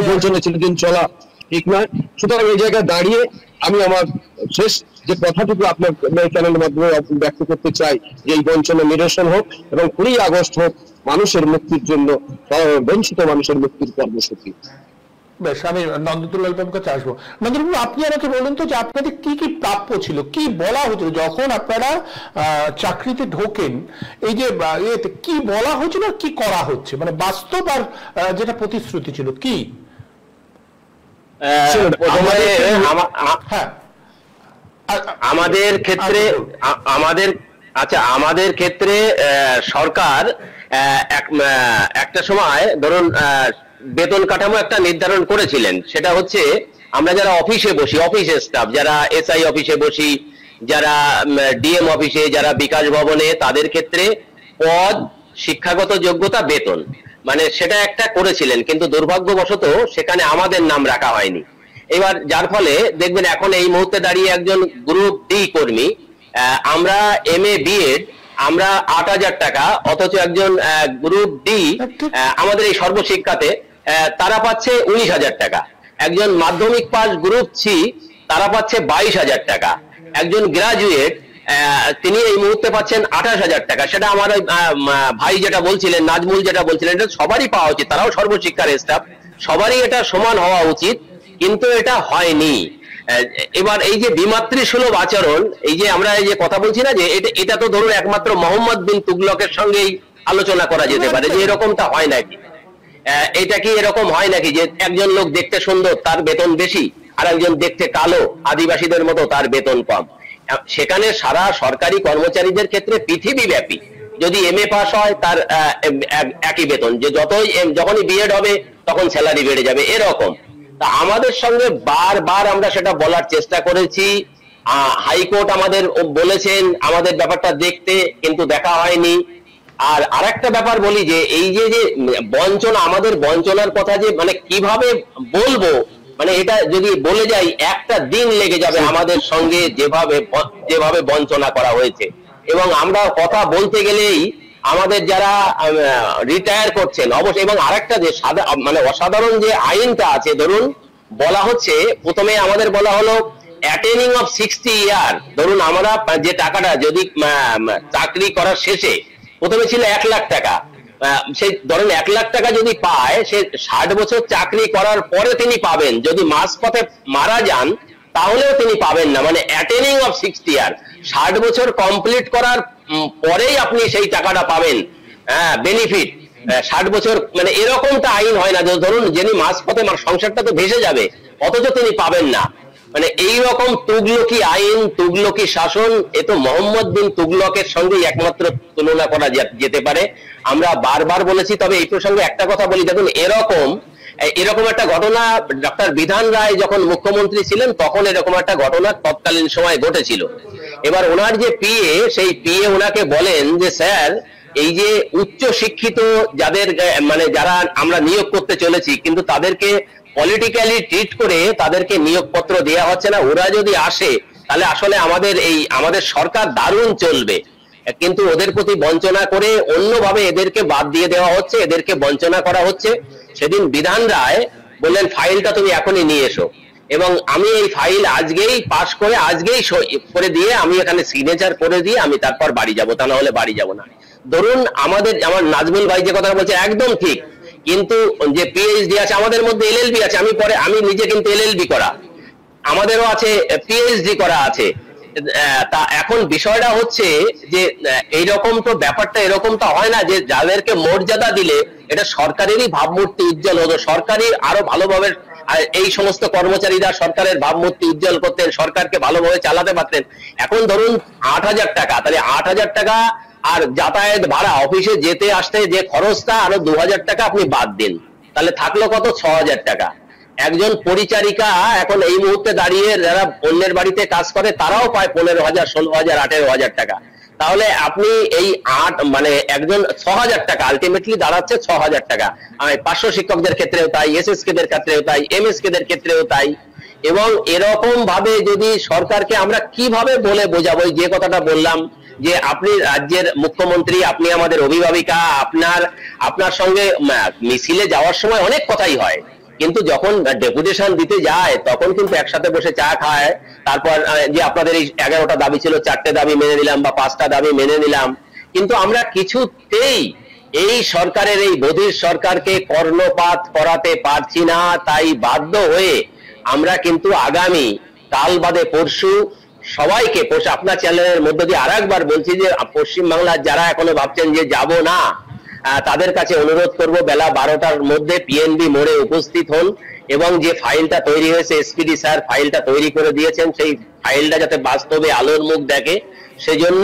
বঞ্চনা চিরদিন চলা ঠিক নয়। সুতরাং এই জায়গায় দাঁড়িয়ে আমি আমার শেষ যে কথাটুকু আপনার চ্যানেলের মাধ্যমে ব্যক্ত করতে চাই যে এই বঞ্চনা নিরসন হোক এবং 20 আগস্ট হোক মানুষের মুক্তির জন্য, বঞ্চিত মানুষের মুক্তির কর্মসূচি। বেশ, আমি নন্দতুল্লাল বাবুর কাছে আসবো। নন্দবাবু, আপনি আমাকে বলুন তো যে আপনাদের কি কি প্রাপ্য ছিল, কি বলা হয়েছিল যখন আপনারা চাকরিতে ঢোকেন, এই যে কি বলা হয়েছিল, কি করা হচ্ছে, মানে বাস্তব আর যেটা প্রতিশ্রুতি ছিল কি? আমাদের ক্ষেত্রে আমাদের ক্ষেত্রে সরকার একটা সময় ধরুন বেতন কাঠামো একটা নির্ধারণ করেছিলেন। সেটা হচ্ছে আমরা যারা অফিসে বসি, অফিসের স্টাফ যারা এসআই অফিসে বসি, যারা ডিএম অফিসে, যারা বিকাশ ভবনে, তাদের ক্ষেত্রে পদ, শিক্ষাগত যোগ্যতা, বেতন, মানে সেটা একটা করেছিলেন, কিন্তু দুর্ভাগ্যবশত সেখানে আমাদের নাম রাখা হয়নি। এবার যার ফলে দেখবেন এখন এই মুহূর্তে দাঁড়িয়ে একজন গ্রুপ ডি কর্মী, আমরা এমএ বিএড, আমরা 8,000 টাকা, অথচ একজন গ্রুপ ডি আমাদের এই সর্বশিক্ষাতে তারা পাচ্ছে 19,000 টাকা। একজন মাধ্যমিক পাস গ্রুপ সি তারা পাচ্ছে 22,000 টাকা। একজন গ্রাজুয়েট তিনি এই মুহূর্তে পাচ্ছেন 28,000 টাকা। সেটা আমার ভাই যেটা বলছিলেন, নাজমুল যেটা বলছিলেন, এটা সবারই পাওয়া উচিত, তারাও সর্বশিক্ষার স্টাফ, সবারই এটা সমান হওয়া উচিত, কিন্তু এটা হয়নি। এবার এই যে বিমাতৃ সুলভ আচরণ, এই যে আমরা এই যে কথা বলছি না যে এটা তো ধরুন একমাত্র মোহাম্মদ বিন তুগলকের সঙ্গেই আলোচনা করা যেতে পারে যে এরকমটা হয় নাকি, এটা কি এরকম হয় নাকি যে একজন লোক দেখতে সুন্দর তার বেতন বেশি, আর একজন দেখতে কালো আদিবাসীদের মতো তার বেতন কম। সেখানে সারা সরকারি কর্মচারীদের ক্ষেত্রে পৃথিবীব্যাপী যদি এমএ পাস হয় তার একই বেতন, যে যখনই বিএড হবে তখন স্যালারি বেড়ে যাবে, এরকম। তা আমাদের সঙ্গে বারবার আমরা সেটা বলার চেষ্টা করেছি হাইকোর্ট আমাদের বলেছেন আমাদের ব্যাপারটা দেখতে, কিন্তু দেখা হয়নি। আর আরেকটা ব্যাপার বলি যে এই যে যে বঞ্চনা, আমাদের বঞ্চনার কথা যে মানে কিভাবে বলবো, মানে এটা যদি বলে যাই একটা দিন লেগে যাবে আমাদের সঙ্গে যেভাবে বঞ্চনা করা হয়েছে। এবং আমরা কথা বলতে গেলেই আমাদের যারা রিটায়ার করছেন অবশ্যই, এবং আরেকটা যে মানে অসাধারণ যে আইনটা আছে, ধরুন বলা হচ্ছে প্রথমে আমাদের বলা হলো অ্যাটেনিং অফ 60 ইয়ার, ধরুন আমরা যে টাকাটা যদি চাকরি করার শেষে প্রথমে ছিল 1 লাখ টাকা, সেই ধরেন 1 লাখ টাকা যদি পায়, সে 60 বছর চাকরি করার পরে তিনি পাবেন। যদি মাঝপথে মারা যান তাহলেও তিনি পাবেন না, মানে অ্যাটেনিং অফ 60 ইয়ার, 60 বছর কমপ্লিট করার পরেই আপনি সেই টাকাটা পাবেন, বেনিফিট 60 বছর, মানে এরকমটা আইন হয় না। ধরুন যিনি মাঝপথে সংসারটা তো ভেসে যাবে, অথচ তিনি পাবেন না। মানে এইরকম তুগলকি আইন, তুগলকি শাসন, এ তো মোহাম্মদ বিন তুগলকের সঙ্গে একমাত্র তুলনা করা যেতে পারে। আমরা বারবার বলেছি। তবে এই প্রসঙ্গে একটা কথা বলি, দেখুন এরকম একটা ঘটনা ডক্টর বিধান রায় যখন মুখ্যমন্ত্রী ছিলেন তখন এরকম একটা ঘটনা তৎকালীন সময় ঘটেছিল। এবার ওনার যে পিএ, সেই পিএ ওনাকে বলেন যে স্যার, এই যে উচ্চ শিক্ষিত যাদের মানে যারা আমরা নিয়োগ করতে চলেছি, কিন্তু তাদেরকে পলিটিক্যালি ট্রিট করে তাদেরকে নিয়োগপত্র দেওয়া হচ্ছে না, ওরা যদি আসে তাহলে আসলে আমাদের সরকার দারুণ চলবে, কিন্তু ওদের প্রতি বঞ্চনা করে অন্যভাবে এদেরকে বাদ দিয়ে দেওয়া হচ্ছে, এদেরকে বঞ্চনা করা হচ্ছে। সেদিন বিধান রায় বললেন ফাইলটা তুমি এখনই নিয়ে এসো, এবং আমি এই ফাইল আজকেই পাশ করে আজকেই করে দিয়ে আমি এখানে সিগনেচার করে দিয়ে আমি তারপর বাড়ি যাব, তা না হলে বাড়ি যাব না। ধরুন আমার নাজমুল ভাই যে কথা বলছে একদম ঠিক, কিন্তু যে পিএইচডি আছে, আমাদের মধ্যে এলএলবি আছে, আমি নিজে কিন্তু এলএলবি করা, আমাদেরও আছে পিএইচডি করা আছে। তা এখন বিষয়টা হচ্ছে যে এইরকম তো ব্যাপারটা এরকমটা হয় না যে যাদেরকে মর্যাদা দিলে এটা সরকারেরই ভাবমূর্তি উজ্জ্বল হতো, সরকারই আরো ভালোভাবে এই সমস্ত কর্মচারীরা সরকারের ভাবমূর্তি উজ্জ্বল করতেন, সরকারকে ভালোভাবে চালাতে পারতেন। এখন ধরুন 8,000 টাকা, তাহলে 8,000 টাকা আর যাতায়াত ভাড়া, অফিসে যেতে আসতে যে খরচটা, আরো 2,000 টাকা আপনি বাদ দিন, তাহলে থাকলো কত? 6,000 টাকা। একজন পরিচারিকা এখন এই মুহূর্তে দাঁড়িয়ে যারা অন্যের বাড়িতে কাজ করে তারাও পায় 15,000, 16,000, 18,000 টাকা। তাহলে আপনি এই মানে একজন 6,000 টাকা আলটিমেটলি দাঁড়াচ্ছে 6,000 টাকা। 500 শিক্ষকদের ক্ষেত্রেও তাই, এসএসকে দের ক্ষেত্রেও তাই, এমএসকে দের ক্ষেত্রেও তাই। এবং এরকম ভাবে যদি সরকারকে আমরা কিভাবে বলে বোঝাবো, যে কথাটা বললাম যে আপনি রাজ্যের মুখ্যমন্ত্রী, আপনি আমাদের অভিভাবিকা, আপনার সঙ্গে মিছিলে যাওয়ার সময় অনেক কথাই হয়, কিন্তু যখন ডেপুটেশন দিতে যায় তখন কিন্তু একসাথে বসে চা খায়, তারপর যে আপনাদের এই 11টা দাবি ছিল 4টে দাবি মেনে নিলাম বা 5টা দাবি মেনে নিলাম, কিন্তু আমরা কিছুতেই এই সরকারের, এই বধির সরকারকে কর্ণপাত করাতে পারছি না। তাই বাধ্য হয়ে আমরা কিন্তু আগামী কাল বাদে পরশু সবাইকে, আপনার চ্যানেলের মধ্যে দিয়ে আরেকবার বলছি যে পশ্চিমবাংলার যারা এখনো ভাবছেন যে যাব না, তাদের কাছে অনুরোধ করব বেলা 12টার মধ্যে পিএনবি মোড়ে উপস্থিত হন, এবং যে ফাইলটা তৈরি হয়েছে, এসপিডি স্যার ফাইলটা তৈরি করে দিয়েছেন, সেই ফাইলটা যাতে বাস্তবে আলোর মুখ দেখে, সেজন্য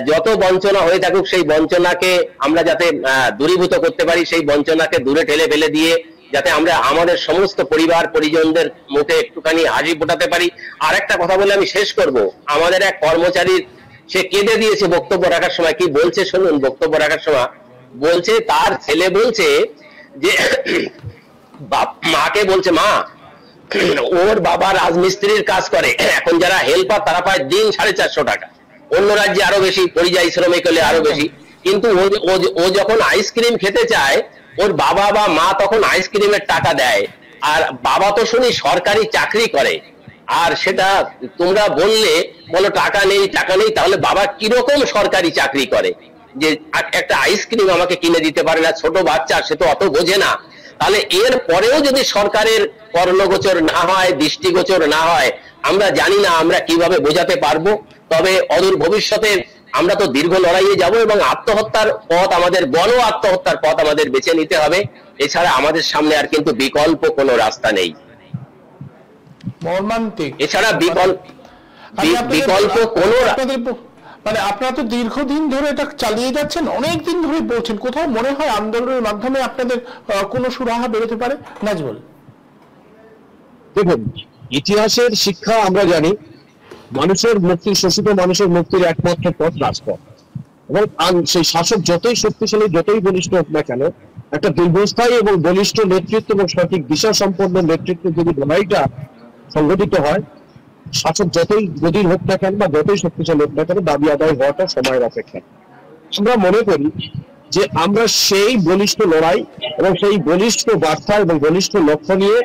যত বঞ্চনা হয়ে থাকুক সেই বঞ্চনাকে আমরা যাতে দূরীভূত করতে পারি, সেই বঞ্চনাকে দূরে ঠেলে ফেলে দিয়ে যাতে আমরা আমাদের সমস্ত পরিবার পরিজনদের মুখে একটুখানি হাসি ফোটাতে পারি। আর একটা কথা বলে আমি শেষ করব, আমাদের এক কর্মচারীর, সে কেঁদে দিয়েছে বক্তব্য রাখার সময়। কি বলছে শুনুন, বক্তব্য রাখার সময় বলছে তার ছেলে বলছে যে মাকে বলছে, মা ওর বাবা রাজমিস্ত্রির কাজ করে, এখন যারা হেল্পার তারা পায় দিন 450 টাকা, অন্য রাজ্যে আরো বেশি, পরিযায়ী শ্রমিক হলে আরো বেশি, কিন্তু ও যখন আইসক্রিম খেতে চায় ওর বাবা বা মা তখন আইসক্রিমের টাকা দেয়। আর বাবা তো শুনি সরকারি চাকরি করে, আর সেটা তোমরা বলো টাকা নেই, তাহলে বাবা কিরকম সরকারি চাকরি করে যে একটা আইসক্রিম আমাকে কিনে দিতে পারে না? ছোট বাচ্চা, সে তো অত বোঝে না। তাহলে এর পরেও যদি সরকারের কর্ণগোচর না হয়, দৃষ্টিগোচর না হয়, আমরা জানি না আমরা কিভাবে বোঝাতে পারবো। তবে অদূর ভবিষ্যতে আমরা তো দীর্ঘ লড়াইয়ে যাব, এবং আত্মহত্যার পথ, আমাদের গণ আত্মহত্যার পথ আমাদের বেছে নিতে হবে। এছাড়া আমাদের সামনে আর কিন্তু বিকল্প কোনো রাস্তা নেই। মর্মান্তিক, এছাড়া বিকল্প কোনো, মানে আপনারা তো দীর্ঘদিন ধরে এটা চালিয়ে যাচ্ছেন, অনেক দিন ধরে বলছেন, কোথাও মনে হয় আন্দোলনের মাধ্যমে আপনাদের কোনো সুরাহা বেরোতে পারে? নাজমুল, দেখুন, ইতিহাসের শিক্ষা আমরা জানি মানুষের মুক্তি, শোষিত মানুষের মুক্তির একমাত্র পথ রাজপথ। এবং সেই শাসক যতই শক্তিশালী, যতই বলিষ্ঠ হোক না কেন, একটা দীর্ঘস্থায়ী এবং বলিষ্ঠ নেতৃত্ব এবং সঠিক দিশা সম্পন্ন নেতৃত্ব যদি লড়াইটা সংগঠিত হয়, শাসক যতই গদির হোক না কেন বা যতই শক্তিশালী হোক না কেন, দাবি আদায় হওয়াটা সময়ের অপেক্ষা। আমরা মনে করি যে আমরা সেই বলিষ্ঠ লড়াই এবং সেই বলিষ্ঠ বার্তা এবং বলিষ্ঠ লক্ষ্য নিয়ে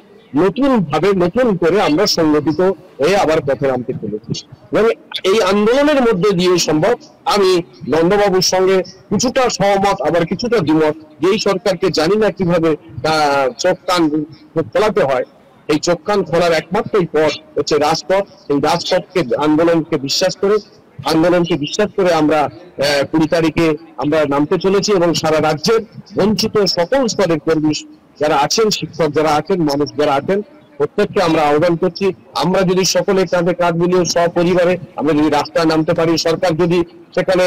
নতুন করে আমরা সংগঠিত হয়ে আবার পথে নামতে চলেছি। এবং এই আন্দোলনের মধ্যে দিয়ে সম্ভব। আমি নন্দবাবুর সঙ্গে কিছুটা সহমত, আবার কিছুটা দ্বিমত। যেই সরকারকে জানি না কিভাবে চোখ কান খোলাতে হয়, এই চোখ কান খোলার একমাত্রই পথ হচ্ছে রাজপথ। এই রাজপথকে, আন্দোলনকে বিশ্বাস করে আমরা 20 তারিখে আমরা নামতে চলেছি। এবং সারা রাজ্যের বঞ্চিত সকল স্তরের কর্মী যারা আছেন, শিক্ষক যারা আছেন, মানুষ যারা আছেন, প্রত্যেককে আমরা আহ্বান করছি, আমরা যদি সকলে কাঁধে কাঁধ মিলিয়ে সপরিবারে আমরা যদি রাস্তায় নামতে পারি, সরকার যদি সেখানে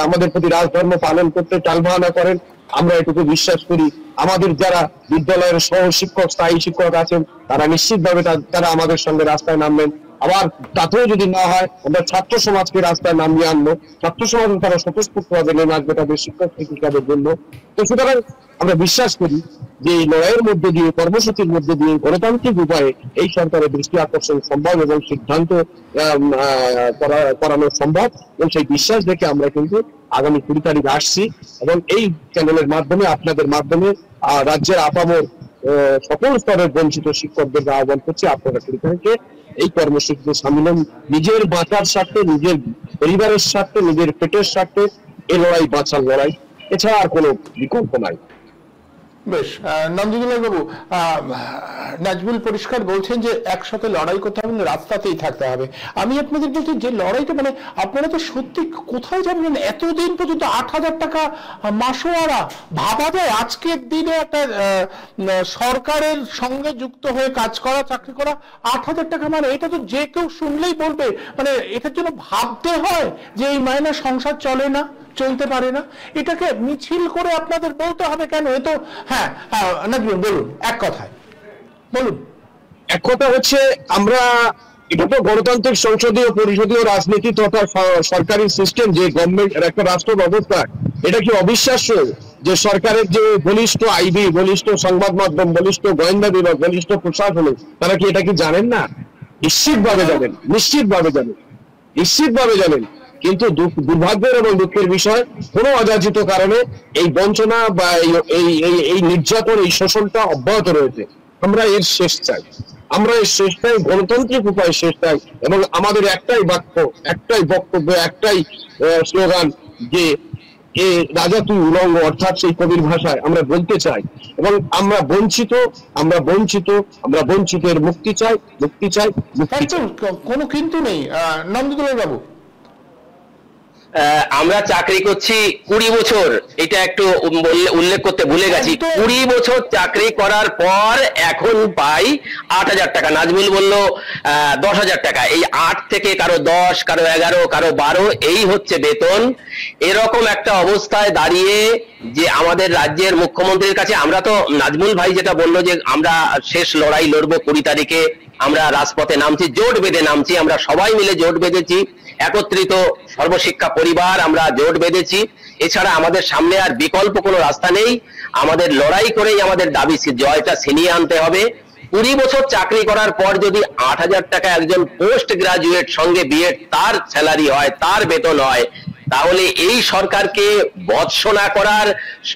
আমাদের প্রতি রাজধর্ম পালন করতে টালবাহানা করেন, আমরা এটুকু বিশ্বাস করি আমাদের যারা বিদ্যালয়ের সহ শিক্ষক, স্থায়ী শিক্ষক আছেন, তারা নিশ্চিতভাবে তারা আমাদের সঙ্গে রাস্তায় নামবেন। আবার তাতেও যদি না হয়, আমরা ছাত্র সমাজকে রাস্তায় নামিয়ে আনবো। ছাত্র সমাজ তারা স্বতঃস্ফূর্তভাবে নেমে আসবে তাদের শিক্ষক শিক্ষিকাদের জন্য। তো সুতরাং আমরা বিশ্বাস করি যে এই লড়াইয়ের মধ্যে দিয়ে, কর্মসূচির মধ্যে দিয়ে গণতান্ত্রিক উপায়ে এই সরকারের দৃষ্টি আকর্ষণ সম্ভব এবং সিদ্ধান্ত করানো সম্ভব। এবং সেই বিশ্বাস দেখে আমরা কিন্তু আগামী 20 তারিখ আসছি এবং এই চ্যানেলের মাধ্যমে, আপনাদের মাধ্যমে রাজ্যের আপামর সকল স্তরের বঞ্চিত শিক্ষকদের আহ্বান করছি, আপনারা 20 তারিখে এই কর্মসূচিতে সামিল হন। নিজের বাঁচার স্বার্থে, নিজের পরিবারের স্বার্থে, নিজের পেটের স্বার্থে এই লড়াই বাঁচার লড়াই, এছাড়া আর কোনো বিকল্প নাই। বেশ, নন্দদুলাল বাবু, নাজমুল পরিষ্কার বলছেন যে একসাথে লড়াই করতে হবে, রাস্তাতেই থাকতে হবে। আমি আপনাদের বলছি যে লড়াইটা মানে আপনারা তো সত্যি কোথায় যাবেন? এতদিন পর্যন্ত 8,000 টাকা মাসোয়ারা ভাবা যায়? আজকের দিনে একটা সরকারের সঙ্গে যুক্ত হয়ে কাজ করা, চাকরি করা, 8,000 টাকা মানে এটা তো যে কেউ শুনলেই বলবে মানে এটার জন্য ভাবতে হয় যে এই মায়না সংসার চলে না, চলতে পারে না। এটাকে মিছিল করে আপনাদের বলতে হবে কেন? এ তো হ্যাঁ, নাজমুল বলুন, এক কথায় বলুন। এক কথা হচ্ছে, আমরা এটা তো গণতান্ত্রিক সংসদীয় পরিষদীয় রাজনীতি তথা সরকারি সিস্টেম, যে গভর্নমেন্ট একটা রাষ্ট্র ব্যবস্থা, এটা কি অবিশ্বাস্য যে সরকারের যে বলিষ্ঠ আইবি, বলিষ্ঠ সংবাদ মাধ্যম, বলিষ্ঠ গোয়েন্দা বিভাগ, বলিষ্ঠ প্রশাসন, তারা কি এটা কি জানেন না? নিশ্চিতভাবে জানেন। কিন্তু দুর্ভাগ্যের এবং দুঃখের বিষয়, কোনো অযাচিত কারণে এই বঞ্চনা বা এই নির্যাতন, এই শোষণটা অব্যাহত রয়েছে। আমরা এর শেষ চাই, গণতান্ত্রিক উপায়ে শেষ চাই। এবং আমাদের একটাই বাক্য, একটাই বক্তব্য, একটাই স্লোগান যে এ রাজা তুই উলঙ্গ, অর্থাৎ সেই কবির ভাষায় আমরা বলতে চাই। এবং আমরা বঞ্চিতের মুক্তি চাই। কোনো কিন্তু নেই। নন্দদুলাল বাবু, আমরা চাকরি করছি 20 বছর, এটা একটু উল্লেখ করতে ভুলে গেছি। 20 বছর চাকরি করার পর এখন পাই 8,000 টাকা। নাজমুল বলল 10,000 টাকা। এই 8 থেকে কারো 10, কারো 11, কারো 12, এই হচ্ছে বেতন। এরকম একটা অবস্থায় দাঁড়িয়ে যে আমাদের রাজ্যের মুখ্যমন্ত্রীর কাছে, আমরা তো, নাজমুল ভাই যেটা বললো যে আমরা শেষ লড়াই লড়বো 20 তারিখে, আমরা রাজপথে নামছি, জোট বেঁধে নামছি, আমরা সবাই মিলে জোট বেঁধেছি, একত্রিত সর্বশিক্ষা পরিবার আমরা জোট বেঁধেছি। এছাড়া আমাদের সামনে আর বিকল্প কোনো রাস্তা নেই। আমাদের লড়াই করেই আমাদের দাবি জয়টা ছিনিয়ে আনতে হবে। 20 বছর চাকরি করার পর যদি 8,000 টাকা একজন পোস্ট গ্রাজুয়েট সঙ্গে বিএড তার স্যালারি হয়, তার বেতন হয়, তাহলে এই সরকারকে ভৎসনা করার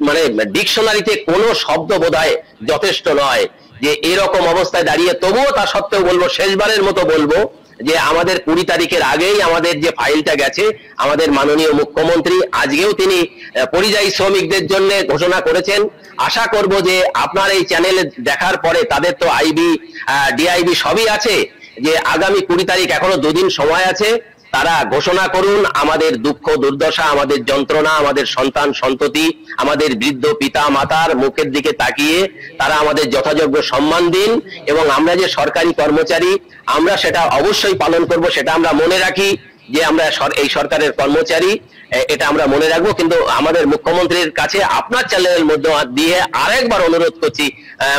মানে ডিকশনারিতে কোনো শব্দ বোধহয় যথেষ্ট নয়। যে এরকম অবস্থায় দাঁড়িয়ে, তবুও তা সত্ত্বেও বলবো, শেষবারের মতো বলবো যে আমাদের 20 তারিখের আগেই আমাদের যে ফাইলটা গেছে, আমাদের মাননীয় মুখ্যমন্ত্রী আজকেও তিনি পরিযায়ী শ্রমিকদের জন্য ঘোষণা করেছেন। আশা করব যে আপনার এই চ্যানেলে দেখার পরে, তাদের তো আইবি, ডিআইবি সবই আছে, যে আগামী 20 তারিখ, এখনো 2 দিন সময় আছে, তারা ঘোষণা করুন আমাদের দুঃখ দুর্দশা, আমাদের যন্ত্রণা, আমাদের সন্তান সন্ততি, আমাদের বৃদ্ধ পিতা মাতার মুখের দিকে তাকিয়ে তারা আমাদের যথাযোগ্য সম্মান দিন। এবং আমরা যে সরকারি কর্মচারী, আমরা সেটা অবশ্যই পালন করব, সেটা আমরা মনে রাখি। যে আমরা এই সরকারের কর্মচারী, এটা আমরা মনে রাখবো। কিন্তু আমাদের মুখ্যমন্ত্রীর কাছে আপনার চ্যানেলের মধ্যে দিয়ে আরেকবার অনুরোধ করছি,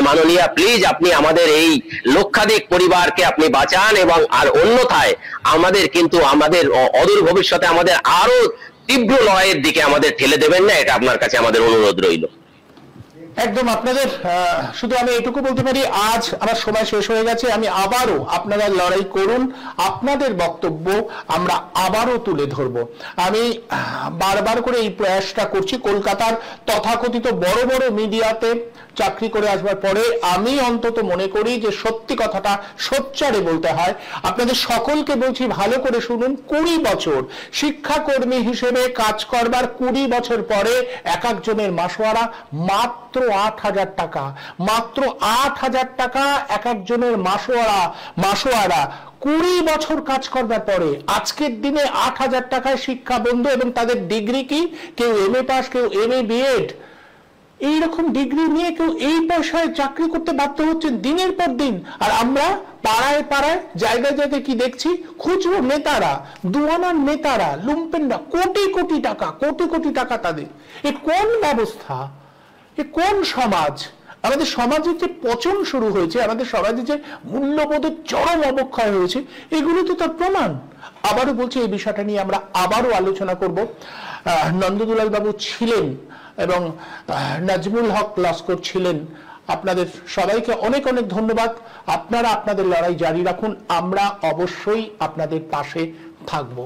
মাননীয়া প্লিজ আপনি আমাদের এই লক্ষাধিক পরিবারকে আপনি বাঁচান, এবং আর অন্যথায় আমাদের কিন্তু আমাদের অদূর ভবিষ্যতে আমাদের আরো তীব্র লড়াইয়ের দিকে আমাদের ঠেলে দেবেন না, এটা আপনার কাছে আমাদের অনুরোধ রইল। একদম আপনাদের শুধু আমি এটুকু বলতে পারি, আজ আমার সময় শেষ হয়ে গেছে। আমি আবারও, আপনারা লড়াই করুন, আপনাদের বক্তব্য আমরা আবারও তুলে ধরব। আমি বারবার করে এই প্রয়াসটা করছি। কলকাতার তথাকথিত বড় বড় মিডিয়াতে চাকরি করে আসবার পরে আমি অন্তত মনে করি যে সত্যি কথাটা সোচ্চারে বলতে হয়। আপনাদের সকলকে বলছি, ভালো করে শুনুন, 20 বছর শিক্ষাকর্মী হিসেবে কাজ করবার 20 বছর পরে এক একজনের মাসোয়ারা মাত্র 8,000 টাকা, মাত্র 8,000 টাকা এক একজনের মাসোয়ারা 20 বছর কাজ করবার পরে আজকের দিনে 8,000 টাকায় শিক্ষা বন্ধ। এবং তাদের ডিগ্রি কি? কেউ MA পাস, কেউ MA BEd, এইরকম ডিগ্রি নিয়ে কেউ এই পয়সায় চাকরি করতে বাধ্য হচ্ছেন দিনের পর দিন। আর আমরা পাড়ায় পাড়ায়, জায়গায় জায়গায় কি দেখছি? খুচরো নেতারা, দুয়ানার নেতারা, লুম্পেনরা কোটি কোটি টাকা তাদের। এ কোন ব্যবস্থা? এ কোন সমাজ? আমাদের সমাজে যে পচন শুরু হয়েছে, আমাদের সমাজে যে মূল্যবোধের চরম অবক্ষয় হয়েছে, এগুলো তো তার প্রমাণ। আবারও বলছি, এই বিষয়টা নিয়ে আমরা আবারও আলোচনা করব। নন্দদুলাল বাবু ছিলেন এবং নাজমুল হক লস্কর ছিলেন। আপনাদের সবাইকে অনেক অনেক ধন্যবাদ। আপনারা আপনাদের লড়াই জারি রাখুন, আমরা অবশ্যই আপনাদের পাশে থাকবো।